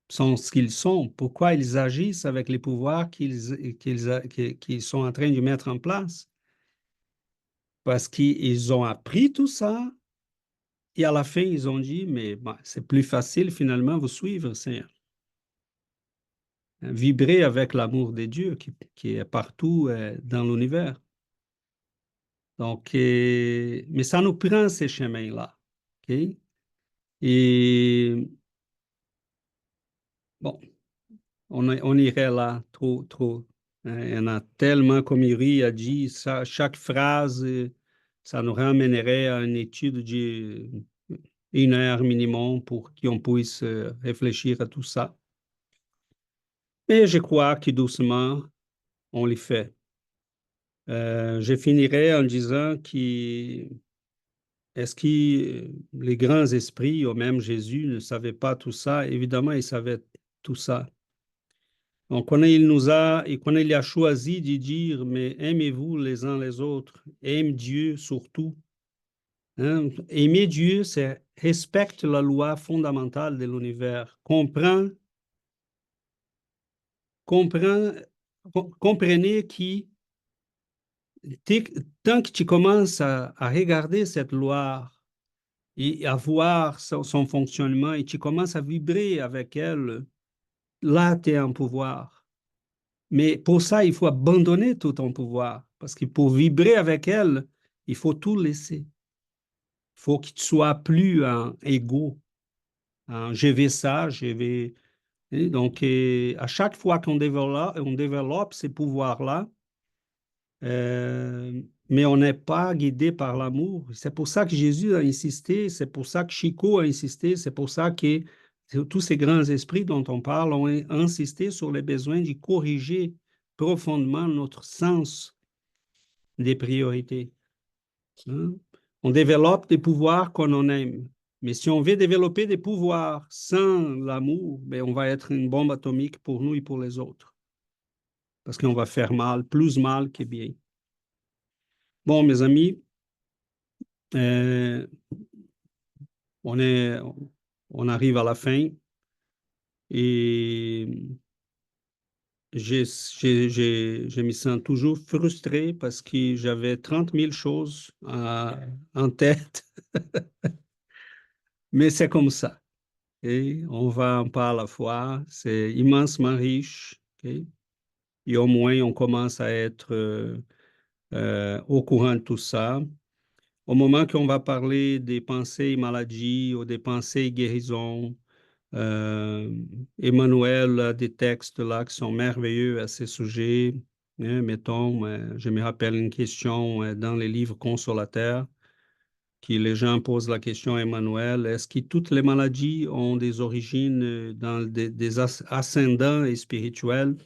Speaker 1: ce qu'ils sont? Pourquoi ils agissent avec les pouvoirs qu'ils sont en train de mettre en place? Parce qu'ils ont appris tout ça et à la fin, ils ont dit, mais bon, c'est plus facile finalement vous suivre, Seigneur. Vibrer avec l'amour de Dieu qui est partout dans l'univers. Donc, mais ça nous prend ces chemins-là. Okay? Et bon, on irait là trop, trop. Il y en a tellement, comme Uri a dit, ça, chaque phrase, ça nous ramènerait à une étude 1 heure minimum pour qu'on puisse réfléchir à tout ça. Et je crois que doucement, on le fait. Je finirai en disant est-ce que les grands esprits, ou même Jésus, ne savaient pas tout ça? Évidemment, ils savaient tout ça. Donc, quand il a choisi de dire, mais aimez-vous les uns les autres, aime Dieu surtout. Hein? Aimer Dieu, c'est respecte la loi fondamentale de l'univers, comprenez que tant que tu commences à regarder cette loi et à voir son fonctionnement et tu commences à vibrer avec elle, là, tu es en pouvoir. Mais pour ça, il faut abandonner tout ton pouvoir. Parce que pour vibrer avec elle, il faut tout laisser. Il faut que tu sois plus en égo. Je vais ça, je vais. Et donc, à chaque fois qu'on développe ces pouvoirs-là, mais on n'est pas guidé par l'amour. C'est pour ça que Jésus a insisté, c'est pour ça que Chico a insisté, c'est pour ça que tous ces grands esprits dont on parle ont insisté sur le besoin de corriger profondément notre sens des priorités. Hein? On développe des pouvoirs qu'on en aime. Mais si on veut développer des pouvoirs sans l'amour, ben on va être une bombe atomique pour nous et pour les autres. Parce qu'on va faire mal, plus mal que bien. Bon, mes amis, on arrive à la fin et je me sens toujours frustré parce que j'avais 30 000 choses en tête, mais c'est comme ça. Okay? On va un pas à la fois, c'est immensement riche, okay? Et au moins on commence à être au courant de tout ça. Au moment qu'on va parler des pensées maladies ou des pensées guérisons, Emmanuel a des textes là qui sont merveilleux à ces sujets. Hein, mettons, je me rappelle une question dans les livres consolateurs, que les gens posent la question à Emmanuel, est-ce que toutes les maladies ont des origines dans des ascendants et spirituels?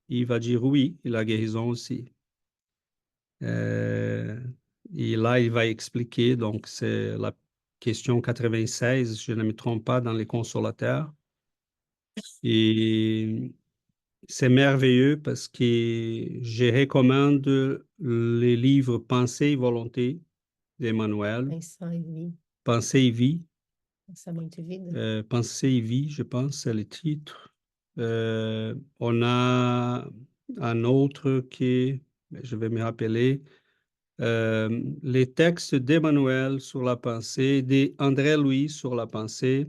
Speaker 1: Il va dire oui, et la guérison aussi. Et là, il va expliquer, donc c'est la question 96, je ne me trompe pas, dans les consolateurs. Et c'est merveilleux parce que je recommande les livres Pensée et volonté d'Emmanuel.
Speaker 3: Pensão e vie.
Speaker 1: Pensée et vie.
Speaker 3: Pensamento e vida.
Speaker 1: Pensée et vie, je pense, c'est le titre. On a un autre qui, je vais me rappeler, les textes d'Emmanuel sur la pensée, d'André Louis sur la pensée,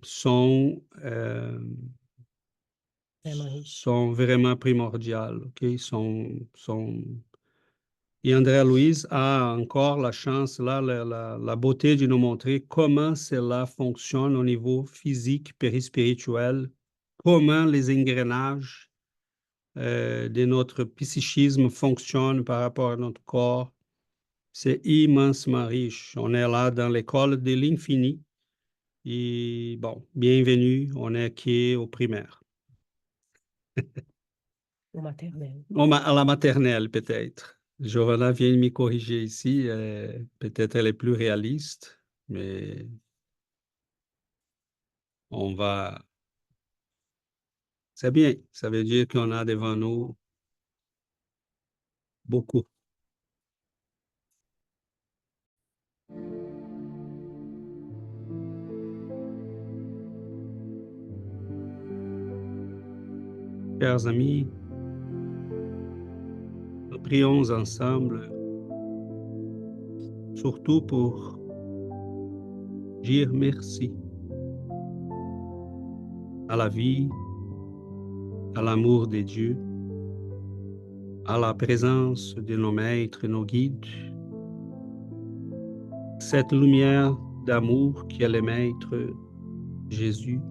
Speaker 1: sont vraiment primordiales. Okay? Et André Louise a encore la chance, là, la beauté de nous montrer comment cela fonctionne au niveau physique, périspirituel, comment les engrenages de notre psychisme fonctionnent par rapport à notre corps. C'est immensement riche. On est là dans l'école de l'infini. Et bon, bienvenue, on est qui au primaire.
Speaker 3: Au maternel.
Speaker 1: À la maternelle, peut-être. Giovanna vient me corriger ici. Peut-être elle est plus réaliste, mais on va... C'est bien. Ça veut dire qu'on a devant nous beaucoup. Chers amis, nous prions ensemble, surtout pour dire merci à la vie, à l'amour de Dieu, à la présence de nos maîtres et nos guides, cette lumière d'amour qui est le maître Jésus,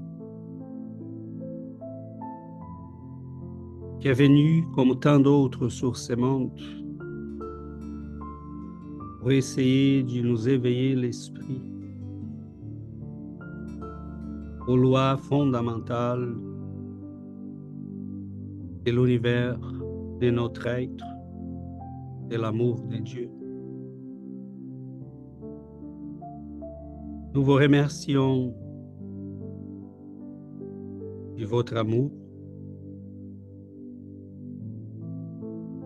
Speaker 1: qui est venu comme tant d'autres sur ce monde pour essayer de nous éveiller l'esprit aux lois fondamentales de l'univers, de notre être, de l'amour de Dieu. Nous vous remercions de votre amour,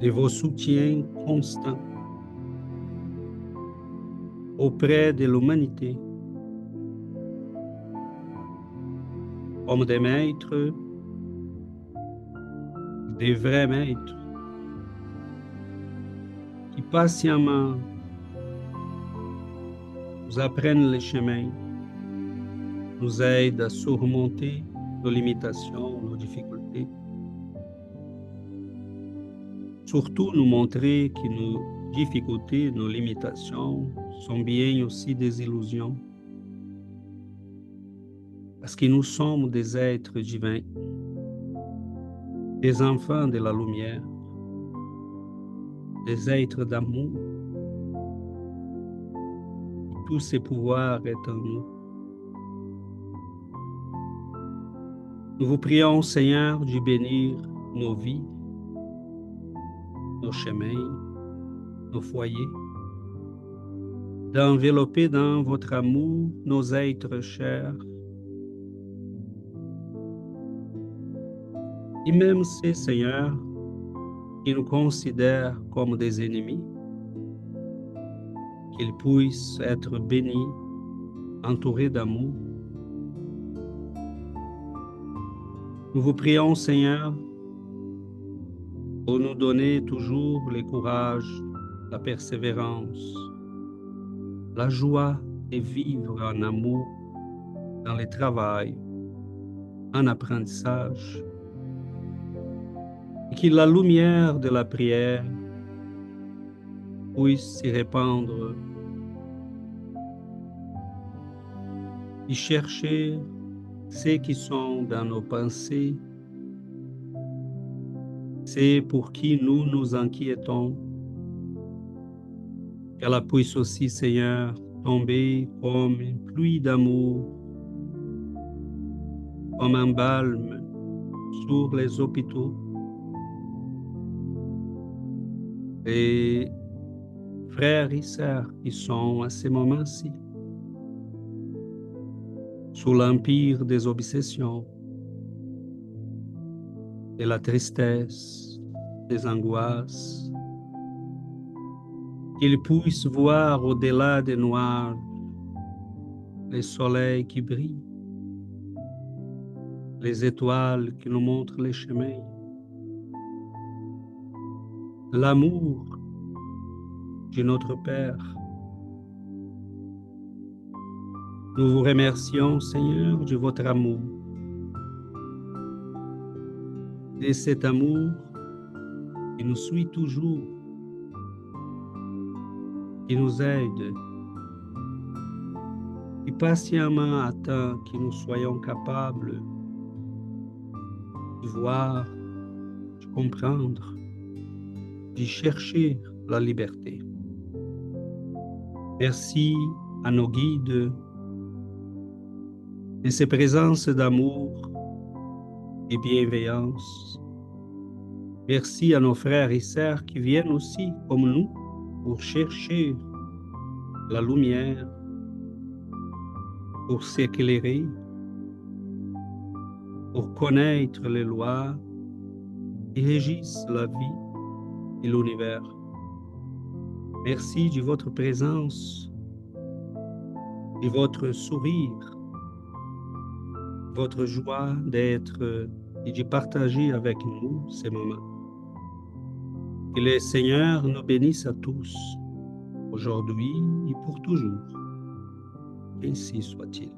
Speaker 1: de vos soutiens constants auprès de l'humanité, comme des maîtres, des vrais maîtres, qui patiemment nous apprennent les chemins, nous aident à surmonter nos limitations, nos difficultés. Surtout nous montrer que nos difficultés, nos limitations sont bien aussi des illusions. Parce que nous sommes des êtres divins, des enfants de la lumière, des êtres d'amour. Tous ces pouvoirs est en nous. Nous vous prions, Seigneur, de bénir nos vies, nos chemins, nos foyers, d'envelopper dans votre amour nos êtres chers, et même ces, Seigneur, qui nous considèrent comme des ennemis, qu'ils puissent être bénis, entourés d'amour. Nous vous prions, Seigneur, pour nous donner toujours le courage, la persévérance, la joie de vivre en amour dans le travail, en apprentissage, et que la lumière de la prière puisse s'y répandre et chercher ceux qui sont dans nos pensées, c'est pour qui nous nous inquiétons, qu'elle puisse aussi, Seigneur, tomber comme une pluie d'amour, comme un balme sur les hôpitaux. Et frères et sœurs qui sont à ces moments-ci sous l'empire des obsessions, de la tristesse, des angoisses, qu'ils puissent voir au-delà des nuages les soleils qui brillent, les étoiles qui nous montrent les chemins, l'amour de notre Père. Nous vous remercions, Seigneur, de votre amour, de cet amour qui nous suit toujours, qui nous aide, qui patiemment attend que nous soyons capables de voir, de comprendre, de chercher la liberté. Merci à nos guides de ces présences d'amour et bienveillance. Merci à nos frères et sœurs qui viennent aussi, comme nous, pour chercher la lumière, pour s'éclairer, pour connaître les lois qui régissent la vie et l'univers. Merci de votre présence, de votre sourire, votre joie d'être et de partager avec nous ces moments. Que le Seigneur nous bénisse à tous, aujourd'hui et pour toujours. Ainsi soit-il.